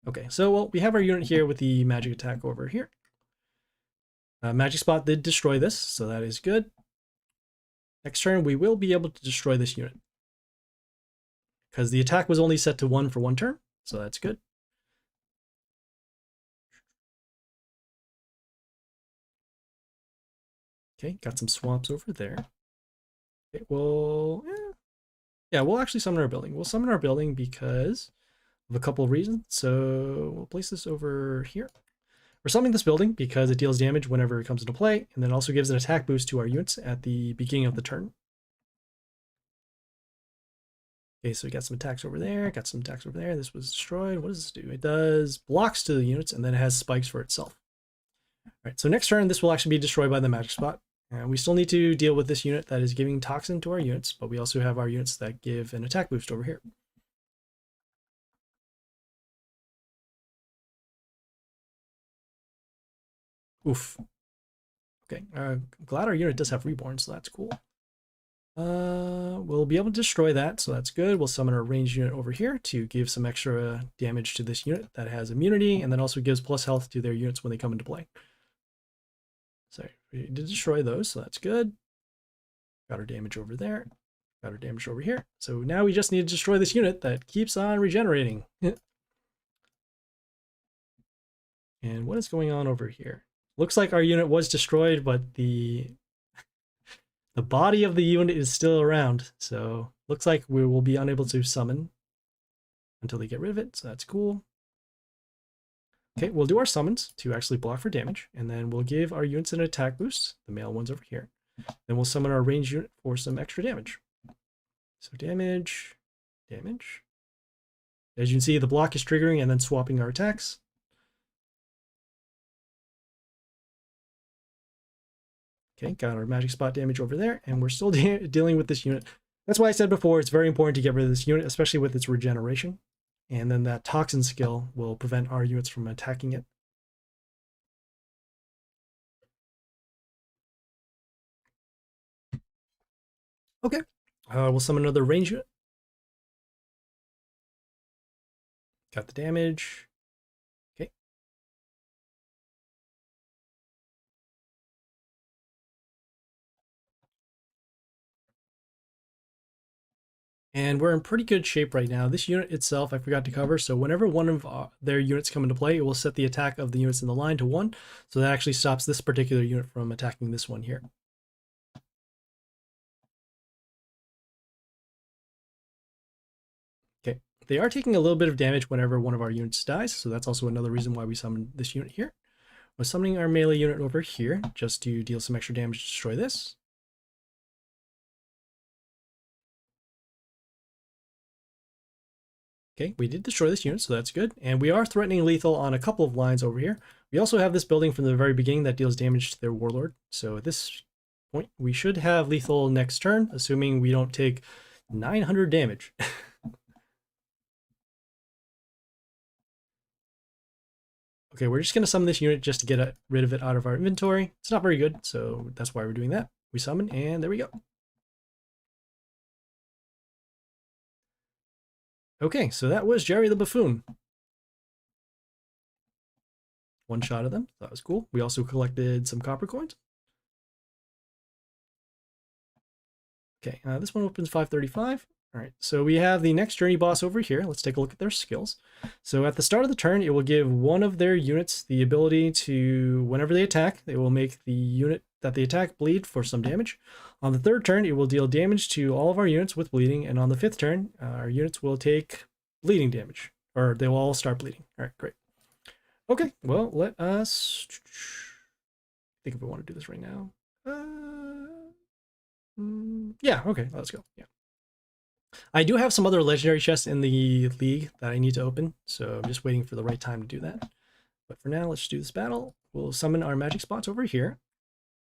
Okay, so well, we have our unit here with the magic attack over here. Magic spot did destroy this, so that is good. Next turn, we will be able to destroy this unit, because the attack was only set to 1 for 1 turn, so that's good. Okay, got some swamps over there. Okay, well, yeah, we'll actually summon our building. We'll summon our building because of a couple of reasons. So we'll place this over here. We're summoning this building because it deals damage whenever it comes into play, and then also gives an attack boost to our units at the beginning of the turn. Okay, so we got some attacks over there, got some attacks over there. This was destroyed. What does this do? It does blocks to the units, and then it has spikes for itself. All right, so next turn, this will actually be destroyed by the magic spot. We still need to deal with this unit that is giving toxin to our units, but we also have our units that give an attack boost over here. Oof. Okay, glad our unit does have reborn, so that's cool. We'll be able to destroy that, so that's good. We'll summon our ranged unit over here to give some extra damage to this unit that has immunity, and then also gives plus health to their units when they come into play. So we did destroy those, so that's good. Got our damage over there. Got our damage over here. So now we just need to destroy this unit that keeps on regenerating. And what is going on over here? Looks like our unit was destroyed, but the body of the unit is still around. So looks like we will be unable to summon until they get rid of it. So that's cool. Okay, we'll do our summons to actually block for damage, and then we'll give our units an attack boost, the male ones over here. Then we'll summon our ranged unit for some extra damage. So damage, damage. As you can see, the block is triggering and then swapping our attacks. Okay, got our magic spot damage over there, and we're still dealing with this unit. That's why I said before, it's very important to get rid of this unit, especially with its regeneration. And then that toxin skill will prevent our units from attacking it. Okay, we'll summon another range unit. Got the damage. Okay. And we're in pretty good shape right now. This unit itself, I forgot to cover. So whenever one of their units come into play, it will set the attack of the units in the line to 1. So that actually stops this particular unit from attacking this one here. Okay, they are taking a little bit of damage whenever one of our units dies. So that's also another reason why we summoned this unit here. We're summoning our melee unit over here just to deal some extra damage to destroy this. Okay, we did destroy this unit, so that's good. And we are threatening lethal on a couple of lines over here. We also have this building from the very beginning that deals damage to their warlord. So at this point, we should have lethal next turn, assuming we don't take 900 damage. Okay, we're just going to summon this unit just to get rid of it out of our inventory. It's not very good, so that's why we're doing that. We summon, and there we go. Okay, so that was Jerry the Buffoon. One shot of them. That was cool. We also collected some copper coins. Okay, this one opens 535. All right, so we have the next journey boss over here. Let's take a look at their skills. So at the start of the turn, it will give one of their units the ability to, whenever they attack, they will make the unit that they attack bleed for some damage. On the third turn, it will deal damage to all of our units with bleeding. And on the fifth turn, our units will take bleeding damage, or they will all start bleeding. All right, great. Okay, well, let us, I think if we want to do this right now. Yeah, okay, let's go. Yeah. I do have some other legendary chests in the league that I need to open, so I'm just waiting for the right time to do that. But for now, let's do this battle. We'll summon our magic spots over here.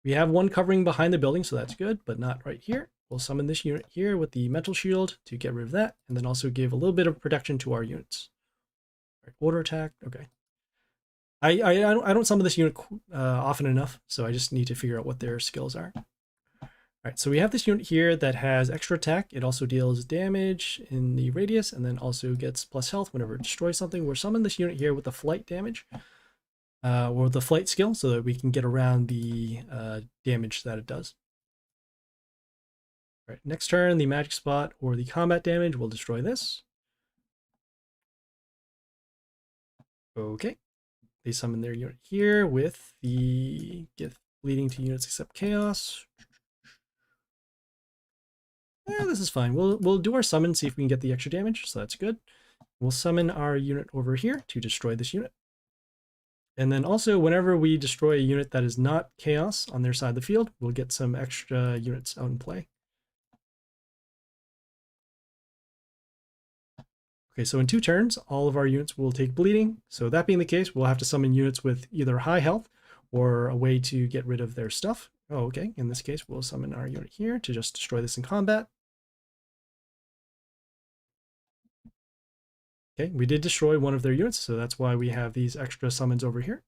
We have one covering behind the building, so that's good, but not right here. We'll summon this unit here with the mental shield to get rid of that, and then also give a little bit of protection to our units. All right, order attack, okay. I don't summon this unit often enough, so I just need to figure out what their skills are. All right, so we have this unit here that has extra attack. It also deals damage in the radius and then also gets plus health whenever it destroys something. We're summoning this unit here with the flight damage, or the flight skill, so that we can get around the damage that it does. All right, next turn, the magic spot or the combat damage will destroy this. Okay, they summon their unit here with the gift leading to units except chaos. Yeah, this is fine. We'll do our summon, see if we can get the extra damage, so that's good. We'll summon our unit over here to destroy this unit. And then also, whenever we destroy a unit that is not chaos on their side of the field, we'll get some extra units out in play. Okay, so in 2 turns, all of our units will take bleeding. So that being the case, we'll have to summon units with either high health or a way to get rid of their stuff. Oh, okay. In this case, we'll summon our unit here to just destroy this in combat. Okay, we did destroy one of their units, so that's why we have these extra summons over here.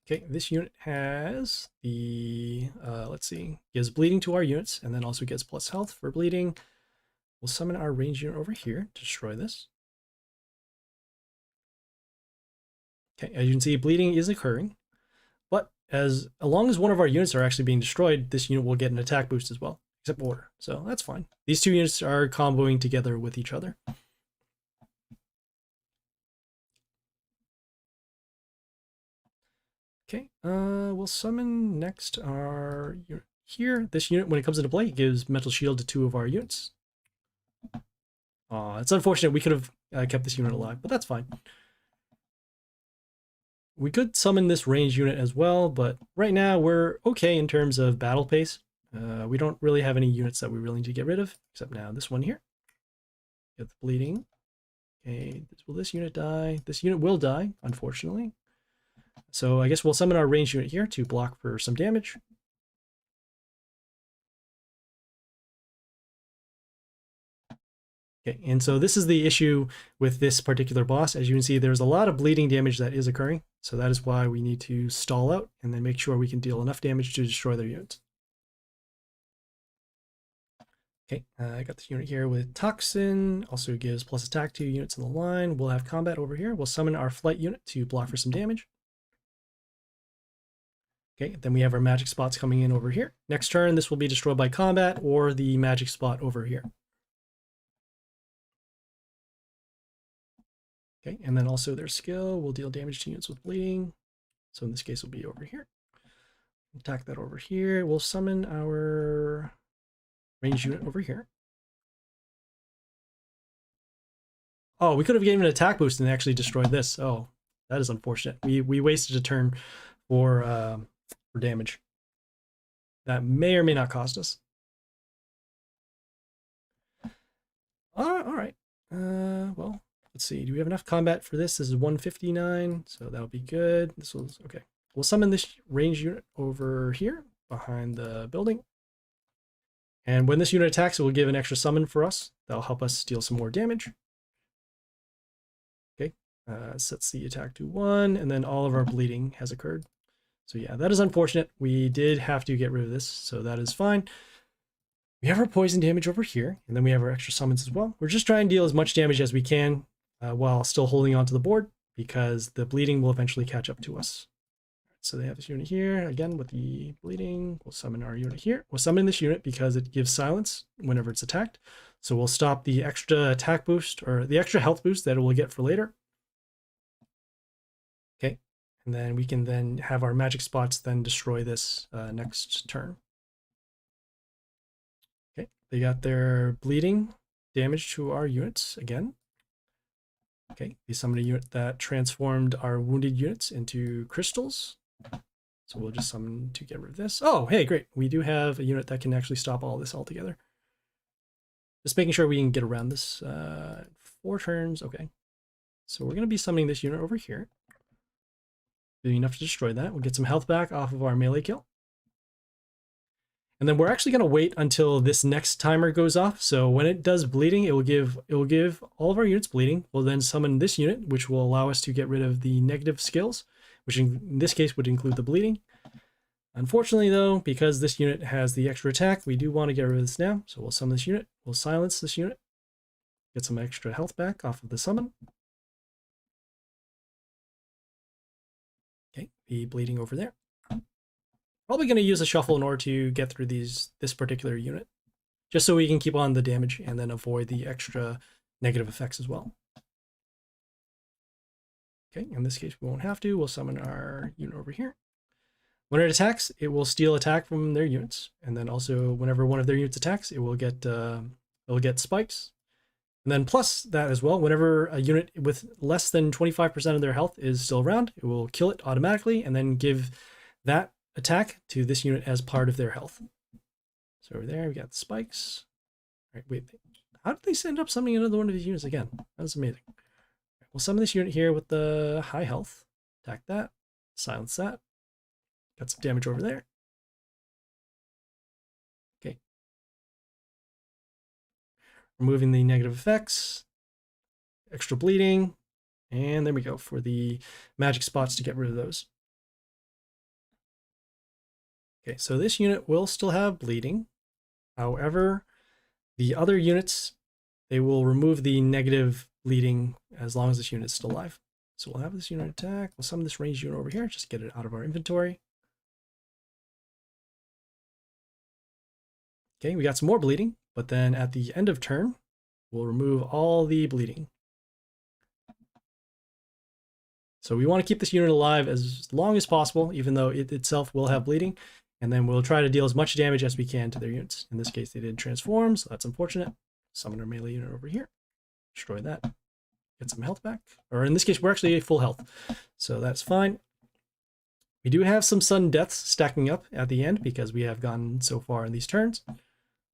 Okay, this unit has the, let's see, gives bleeding to our units, and then also gets plus health for bleeding. We'll summon our range unit over here to destroy this. Okay, as you can see, bleeding is occurring, but as long as one of our units are actually being destroyed, this unit will get an attack boost as well, except order, so that's fine. These two units are comboing together with each other. Okay, we'll summon next our unit here. This unit, when it comes into play, gives mental shield to two of our units. It's unfortunate. We could have kept this unit alive, but that's fine. We could summon this range unit as well, but right now we're okay in terms of battle pace. We don't really have any units that we really need to get rid of, except now this one here. Get the bleeding. Okay, will this unit die? This unit will die, unfortunately. So I guess we'll summon our range unit here to block for some damage. Okay, and so this is the issue with this particular boss. As you can see, there's a lot of bleeding damage that is occurring. So that is why we need to stall out and then make sure we can deal enough damage to destroy their units. Okay, I got this unit here with Toxin, also gives plus attack to units in the line. We'll have combat over here. We'll summon our flight unit to block for some damage. Okay, then we have our magic spots coming in over here. Next turn, this will be destroyed by combat or the magic spot over here. Okay, and then also their skill will deal damage to units with bleeding. So in this case, will be over here. Attack that over here. We'll summon our range unit over here. Oh, we could have given an attack boost and actually destroyed this. Oh, that is unfortunate. We wasted a turn for damage. That may or may not cost us. All right. Well, let's see. Do we have enough combat for this? This is 159, so that'll be good. This was okay. We'll summon this range unit over here behind the building. And when this unit attacks, it will give an extra summon for us. That'll help us deal some more damage. Okay, sets the attack to 1, and then all of our bleeding has occurred. So yeah, that is unfortunate. We did have to get rid of this, so that is fine. We have our poison damage over here, and then we have our extra summons as well. We're just trying to deal as much damage as we can while still holding onto the board, because the bleeding will eventually catch up to us. So they have this unit here, again with the bleeding. We'll summon our unit here. We'll summon this unit because it gives silence whenever it's attacked. So we'll stop the extra attack boost, or the extra health boost that it will get for later. Okay, and then we can then have our magic spots then destroy this next turn. Okay, they got their bleeding damage to our units again. Okay, they summoned a unit that transformed our wounded units into crystals. So we'll just summon to get rid of this. Oh, hey, great. We do have a unit that can actually stop all this altogether. Just making sure we can get around this. 4 turns, okay. So we're going to be summoning this unit over here. Doing enough to destroy that. We'll get some health back off of our melee kill. And then we're actually going to wait until this next timer goes off. So when it does bleeding, it will give all of our units bleeding. We'll then summon this unit, which will allow us to get rid of the negative skills, which in this case would include the bleeding. Unfortunately, though, because this unit has the extra attack, we do want to get rid of this now. So we'll summon this unit. We'll silence this unit. Get some extra health back off of the summon. Okay, the bleeding over there. Probably going to use a shuffle in order to get through this particular unit, just so we can keep on the damage and then avoid the extra negative effects as well. Okay, in this case we won't have to. We'll summon our unit over here. When it attacks, it will steal attack from their units, and then also whenever one of their units attacks, it will get spikes. And then plus that as well, whenever a unit with less than 25% of their health is still around, it will kill it automatically and then give that attack to this unit as part of their health. So over there, we got the spikes. All right, wait, How did they end up summoning another one of these units again? That's amazing. We'll summon this unit here with the high health. Attack that. Silence that. Got some damage over there. Okay. Removing the negative effects. Extra bleeding. And there we go for the magic spots to get rid of those. Okay, so this unit will still have bleeding. However, the other units, they will remove the negative bleeding as long as this unit is still alive. So we'll have this unit attack. We'll summon this ranged unit over here, just to get it out of our inventory. Okay, we got some more bleeding, but then at the end of turn, we'll remove all the bleeding. So we want to keep this unit alive as long as possible, even though it itself will have bleeding. And then we'll try to deal as much damage as we can to their units. In this case, they didn't transform, so that's unfortunate. Summon our melee unit over here. Destroy that. Get some health back. Or in this case, we're actually full health. So that's fine. We do have some sudden deaths stacking up at the end because we have gone so far in these turns.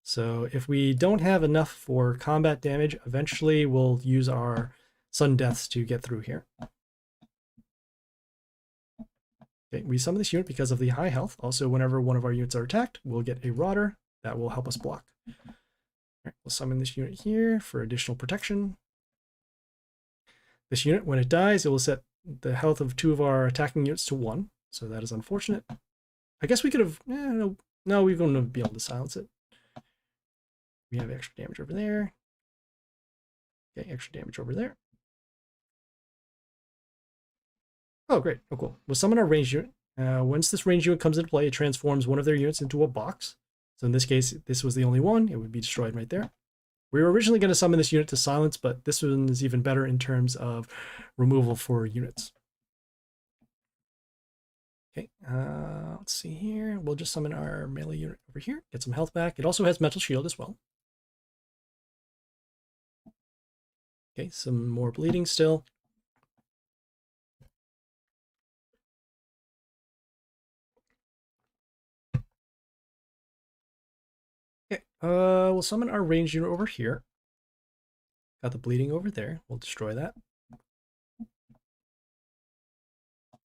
So if we don't have enough for combat damage, eventually we'll use our sudden deaths to get through here. Okay, we summon this unit because of the high health. Also, whenever one of our units are attacked, we'll get a Rotter that will help us block. All right, we'll summon this unit here for additional protection. This unit, when it dies, it will set the health of 2 of our attacking units to 1. So that is unfortunate. I guess we could have... no, we wouldn't be able to silence it. We have extra damage over there. Okay, extra damage over there. Oh, great. Oh, cool. We'll summon our ranged unit. Once this ranged unit comes into play, it transforms one of their units into a box. So in this case, this was the only one. It would be destroyed right there. We were originally going to summon this unit to silence, but this one is even better in terms of removal for units. Okay, let's see here. We'll just summon our melee unit over here, get some health back. It also has Mental Shield as well. Okay, some more bleeding still. Okay, we'll summon our ranged unit over here. Got the bleeding over there. We'll destroy that.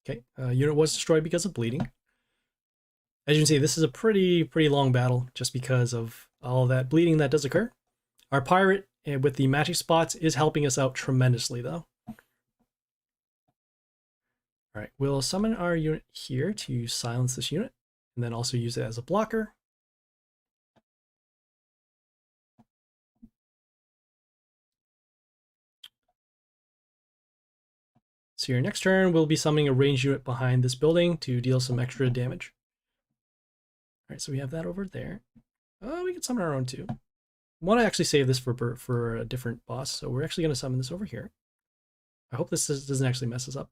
Okay, unit was destroyed because of bleeding. As you can see, this is a pretty long battle just because of all that bleeding that does occur. Our pirate with the magic spots is helping us out tremendously though. All right, we'll summon our unit here to silence this unit and then also use it as a blocker. So your next turn, we'll be summoning a ranged unit behind this building to deal some extra damage. All right, so we have that over there. Oh, we can summon our own too. I want to actually save this for a different boss, so we're actually going to summon this over here. I hope this doesn't actually mess us up.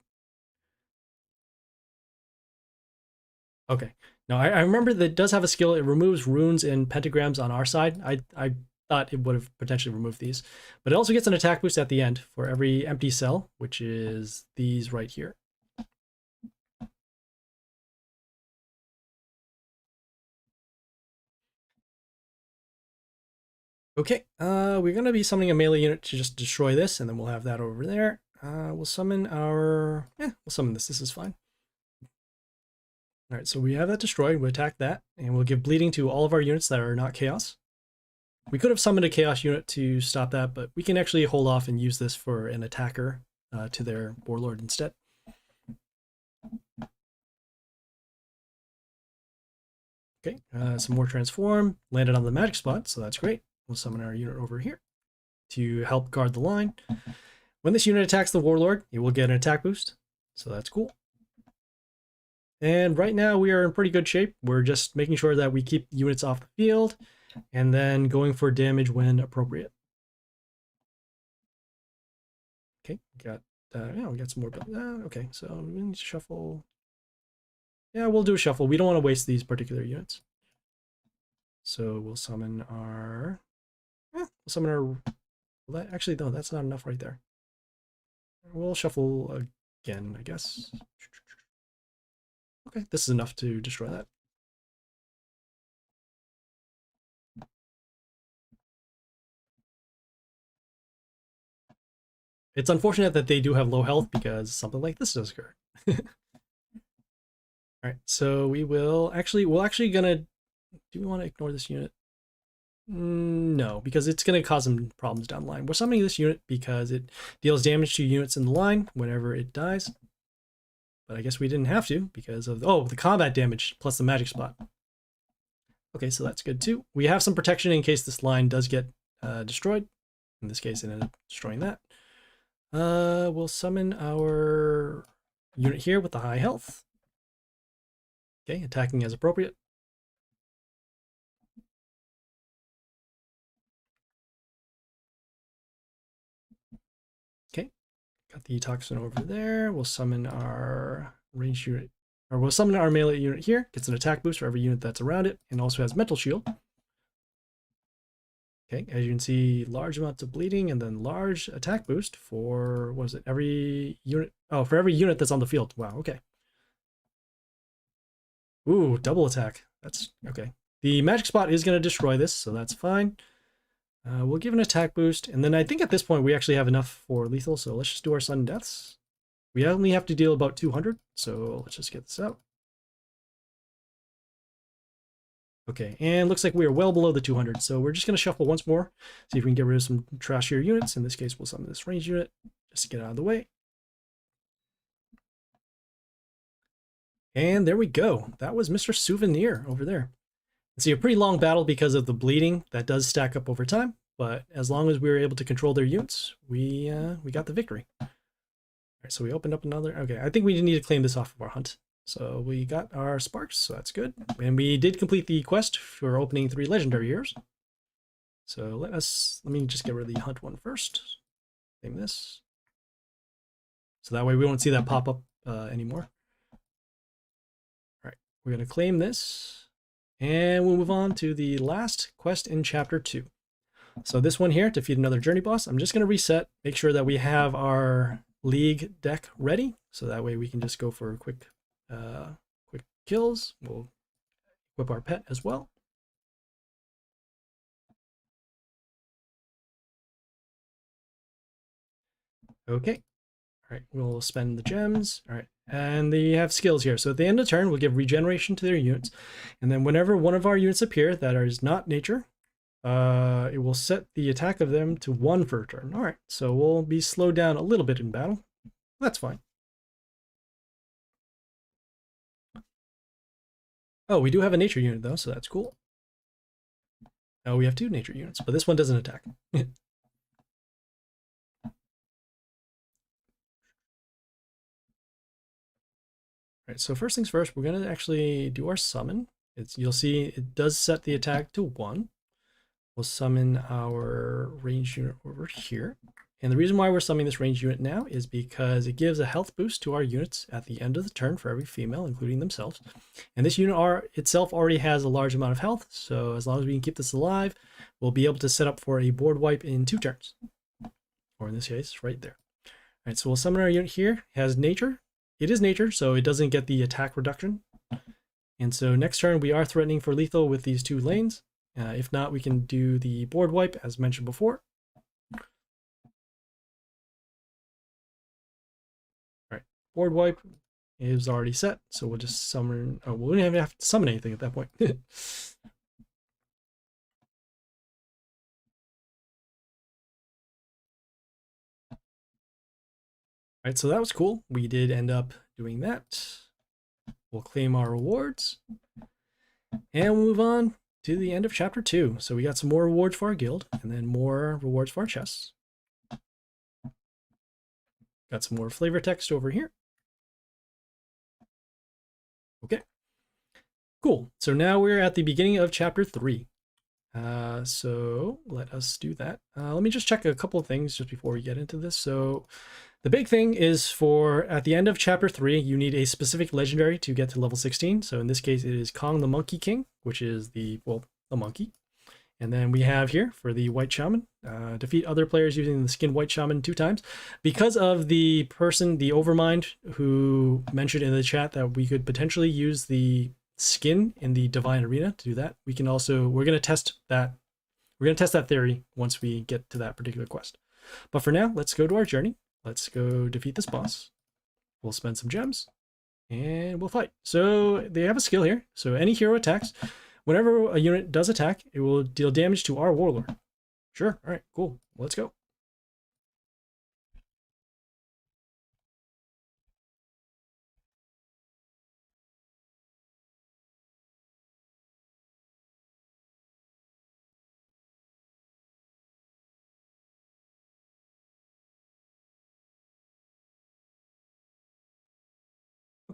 Okay. Now, I remember that it does have a skill. It removes runes and pentagrams on our side. I thought it would have potentially removed these. But it also gets an attack boost at the end for every empty cell, which is these right here. Okay, we're going to be summoning a melee unit to just destroy this, and then we'll have that over there. We'll summon our... we'll summon this. This is fine. All right, so we have that destroyed. We'll attack that, and we'll give bleeding to all of our units that are not chaos. We could have summoned a chaos unit to stop that, but we can actually hold off and use this for an attacker to their warlord instead. Okay, some more transform. Landed on the magic spot, so that's great. We'll summon our unit over here to help guard the line. When this unit attacks the warlord, it will get an attack boost, so that's cool. And right now we are in pretty good shape. We're just making sure that we keep units off the field and then going for damage when appropriate. Okay, got yeah, we got some more. Okay, so we need to shuffle. Yeah, we'll do a shuffle. We don't want to waste these particular units. So we'll summon our... we'll summon our... Actually, no, that's not enough right there. We'll shuffle again, I guess. Okay, this is enough to destroy that. It's unfortunate that they do have low health because something like this does occur. All right, so we'll actually gonna, do we want to ignore this unit? No, because it's going to cause some problems down the line. We're summoning this unit because it deals damage to units in the line whenever it dies. But I guess we didn't have to because of, the combat damage plus the magic spot. Okay, so that's good too. We have some protection in case this line does get destroyed. In this case, it ended up destroying that. We'll summon our unit here with the high health. Okay, attacking as appropriate. Okay, got the toxin over there. We'll summon our ranged unit, or we'll summon our melee unit here. Gets an attack boost for every unit that's around it, and also has mental shield. Okay, as you can see, large amounts of bleeding and then large attack boost for, what is it, every unit? Oh, for every unit that's on the field. Wow, okay. Ooh, double attack. That's okay. The magic spot is going to destroy this, so that's fine. We'll give an attack boost, and then I think at this point we actually have enough for lethal, so let's just do our sudden deaths. We only have to deal about 200, so let's just get this out. Okay, and looks like we are well below the 200, so we're just going to shuffle once more, see if we can get rid of some trashier units. In this case, we'll summon this ranged unit, just to get out of the way. And there we go. That was Mr. Souvenir over there. See, a pretty long battle because of the bleeding. That does stack up over time, but as long as we were able to control their units, we got the victory. All right, so we opened up another. Okay, I think we need to claim this off of our hunt. So we got our sparks, so that's good. And we did complete the quest for opening 3 legendary heroes. So let me just get rid of the hunt one first. Claim this. So that way we won't see that pop up anymore. All right, we're gonna claim this. And we'll move on to the last quest in chapter 2. So this one here, defeat another journey boss. I'm just going to reset, make sure that we have our league deck ready. So that way we can just go for quick kills. We'll equip our pet as well. Okay. All right, we'll spend the gems. All right, and they have skills here. So at the end of the turn, we'll give regeneration to their units. And then whenever one of our units appear that is not nature, it will set the attack of them to 1 for a turn. All right, so we'll be slowed down a little bit in battle. That's fine. Oh, we do have a nature unit though, so that's cool. Oh, we have 2 nature units, but this one doesn't attack. Right, so first things first, we're going to actually do our summon. You'll see it does set the attack to 1. We'll summon our ranged unit over here. And the reason why we're summoning this ranged unit now is because it gives a health boost to our units at the end of the turn for every female, including themselves. And this unit itself already has a large amount of health, so as long as we can keep this alive, we'll be able to set up for a board wipe in 2 turns. Or in this case, right there. All right, so we'll summon our unit here. It has nature. It is nature, so it doesn't get the attack reduction. And so next turn, we are threatening for lethal with these 2 lanes. If not, we can do the board wipe, as mentioned before. All right, board wipe is already set, so we'll just summon. Oh, we don't even have to summon anything at that point. All right, so that was cool. We did end up doing that. We'll claim our rewards. And we'll move on to the end of chapter 2. So we got some more rewards for our guild, and then more rewards for our chests. Got some more flavor text over here. Okay. Cool. So now we're at the beginning of chapter 3. So let us do that. Let me just check a couple of things just before we get into this. So the big thing is for at the end of chapter 3, you need a specific legendary to get to level 16. So in this case, it is Kong the Monkey King, which is the monkey. And then we have here for the White Shaman, defeat other players using the skin White Shaman 2 times. Because of the person, the Overmind, who mentioned in the chat that we could potentially use the skin in the Divine Arena to do that, we're going to test that theory once we get to that particular quest. But for now, let's go to our journey let's go defeat this boss. We'll spend some gems and we'll fight. So they have a skill here. So any hero attacks, whenever a unit does attack, it will deal damage to our warlord. Sure. All right, cool. Let's go.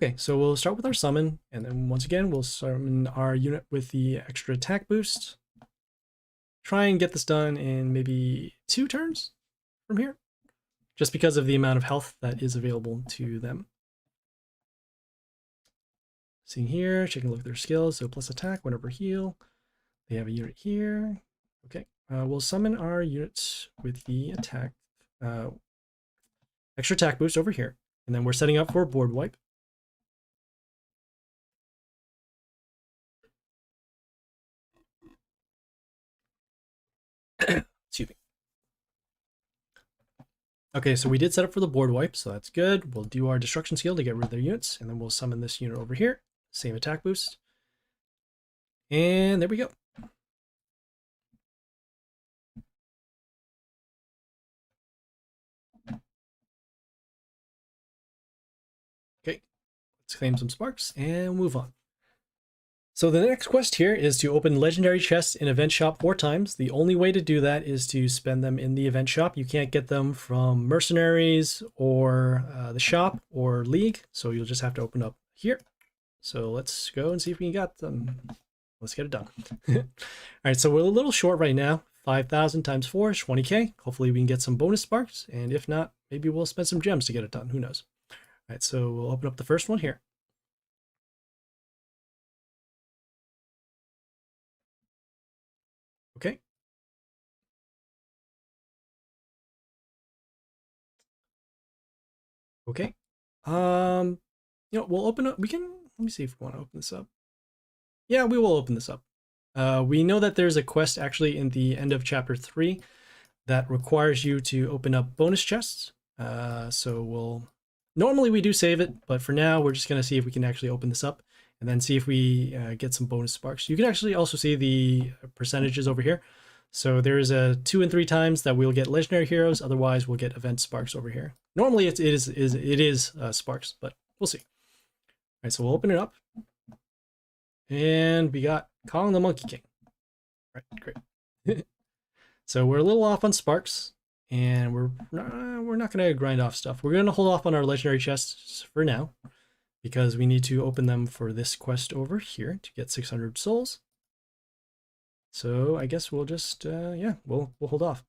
Okay, so we'll start with our summon, and then once again, we'll summon our unit with the extra attack boost. Try and get this done in maybe 2 turns from here, just because of the amount of health that is available to them. Seeing here, taking a look at their skills, so plus attack, whenever heal. They have a unit here. Okay, we'll summon our units with the attack, extra attack boost over here, and then we're setting up for a board wipe. Excuse me. Okay, so we did set up for the board wipe, so that's good. We'll do our destruction skill to get rid of their units, and then we'll summon this unit over here. Same attack boost. And there we go. Okay, let's claim some sparks and move on. So the next quest here is to open legendary chests in event shop 4 times. The only way to do that is to spend them in the event shop. You can't get them from mercenaries or the shop or league, so you'll just have to open up here. So let's go and see if we got them. Let's get it done. All right, so we're a little short right now. 5,000 times 4 is 20k. Hopefully we can get some bonus sparks, and if not, maybe we'll spend some gems to get it done. Who knows? All right, so we'll open up the first one here. Okay. Okay. We'll open up. Let me see if we want to open this up. Yeah, we will open this up. We know that there's a quest actually in the end of chapter 3 that requires you to open up bonus chests. So normally we do save it, but for now we're just going to see if we can actually open this up and then see if we get some bonus sparks. You can actually also see the percentages over here. So there's 2 and 3 times that we'll get legendary heroes. Otherwise, we'll get event sparks over here. Normally, it is sparks, but we'll see. All right, so we'll open it up, and we got Kong the Monkey King. All right, great. So we're a little off on sparks, and we're not gonna grind off stuff. We're gonna hold off on our legendary chests for now, because we need to open them for this quest over here to get 600 souls. So I guess we'll just we'll hold off.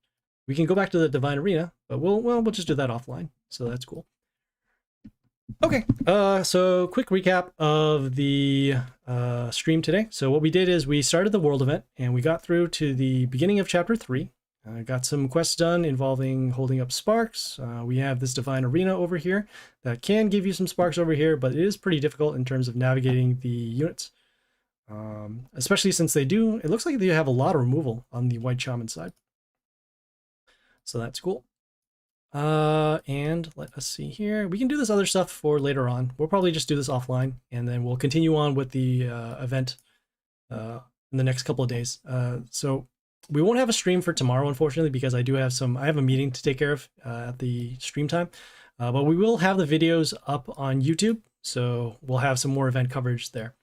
We can go back to the Divine Arena, but we'll just do that offline. So that's cool. Okay, so quick recap of the stream today. So what we did is we started the world event and we got through to the beginning of chapter 3. Got some quests done involving holding up sparks. We have this Divine Arena over here that can give you some sparks over here, but it is pretty difficult in terms of navigating the units. Especially since it looks like they have a lot of removal on the White Shaman side. So that's cool. And let us see here. We can do this other stuff for later on. We'll probably just do this offline, and then we'll continue on with the event in the next couple of days. So we won't have a stream for tomorrow, unfortunately, because I have a meeting to take care of at the stream time. But we will have the videos up on YouTube, so we'll have some more event coverage there.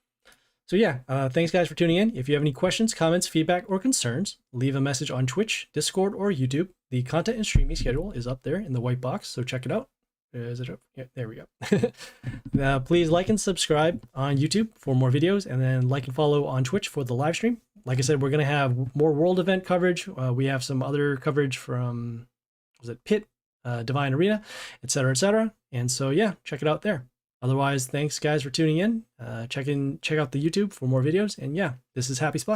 So yeah, thanks guys for tuning in. If you have any questions, comments, feedback, or concerns, leave a message on Twitch, Discord, or YouTube. The content and streaming schedule is up there in the white box, so check it out. Is it up? Yeah, there we go. Please like and subscribe on YouTube for more videos, and then like and follow on Twitch for the live stream. Like I said, we're going to have more world event coverage. We have some other coverage from, Pit, Divine Arena, etc., etc. And so yeah, check it out there. Otherwise, thanks guys for tuning in. Check out the YouTube for more videos. And yeah, this is Happy Splash.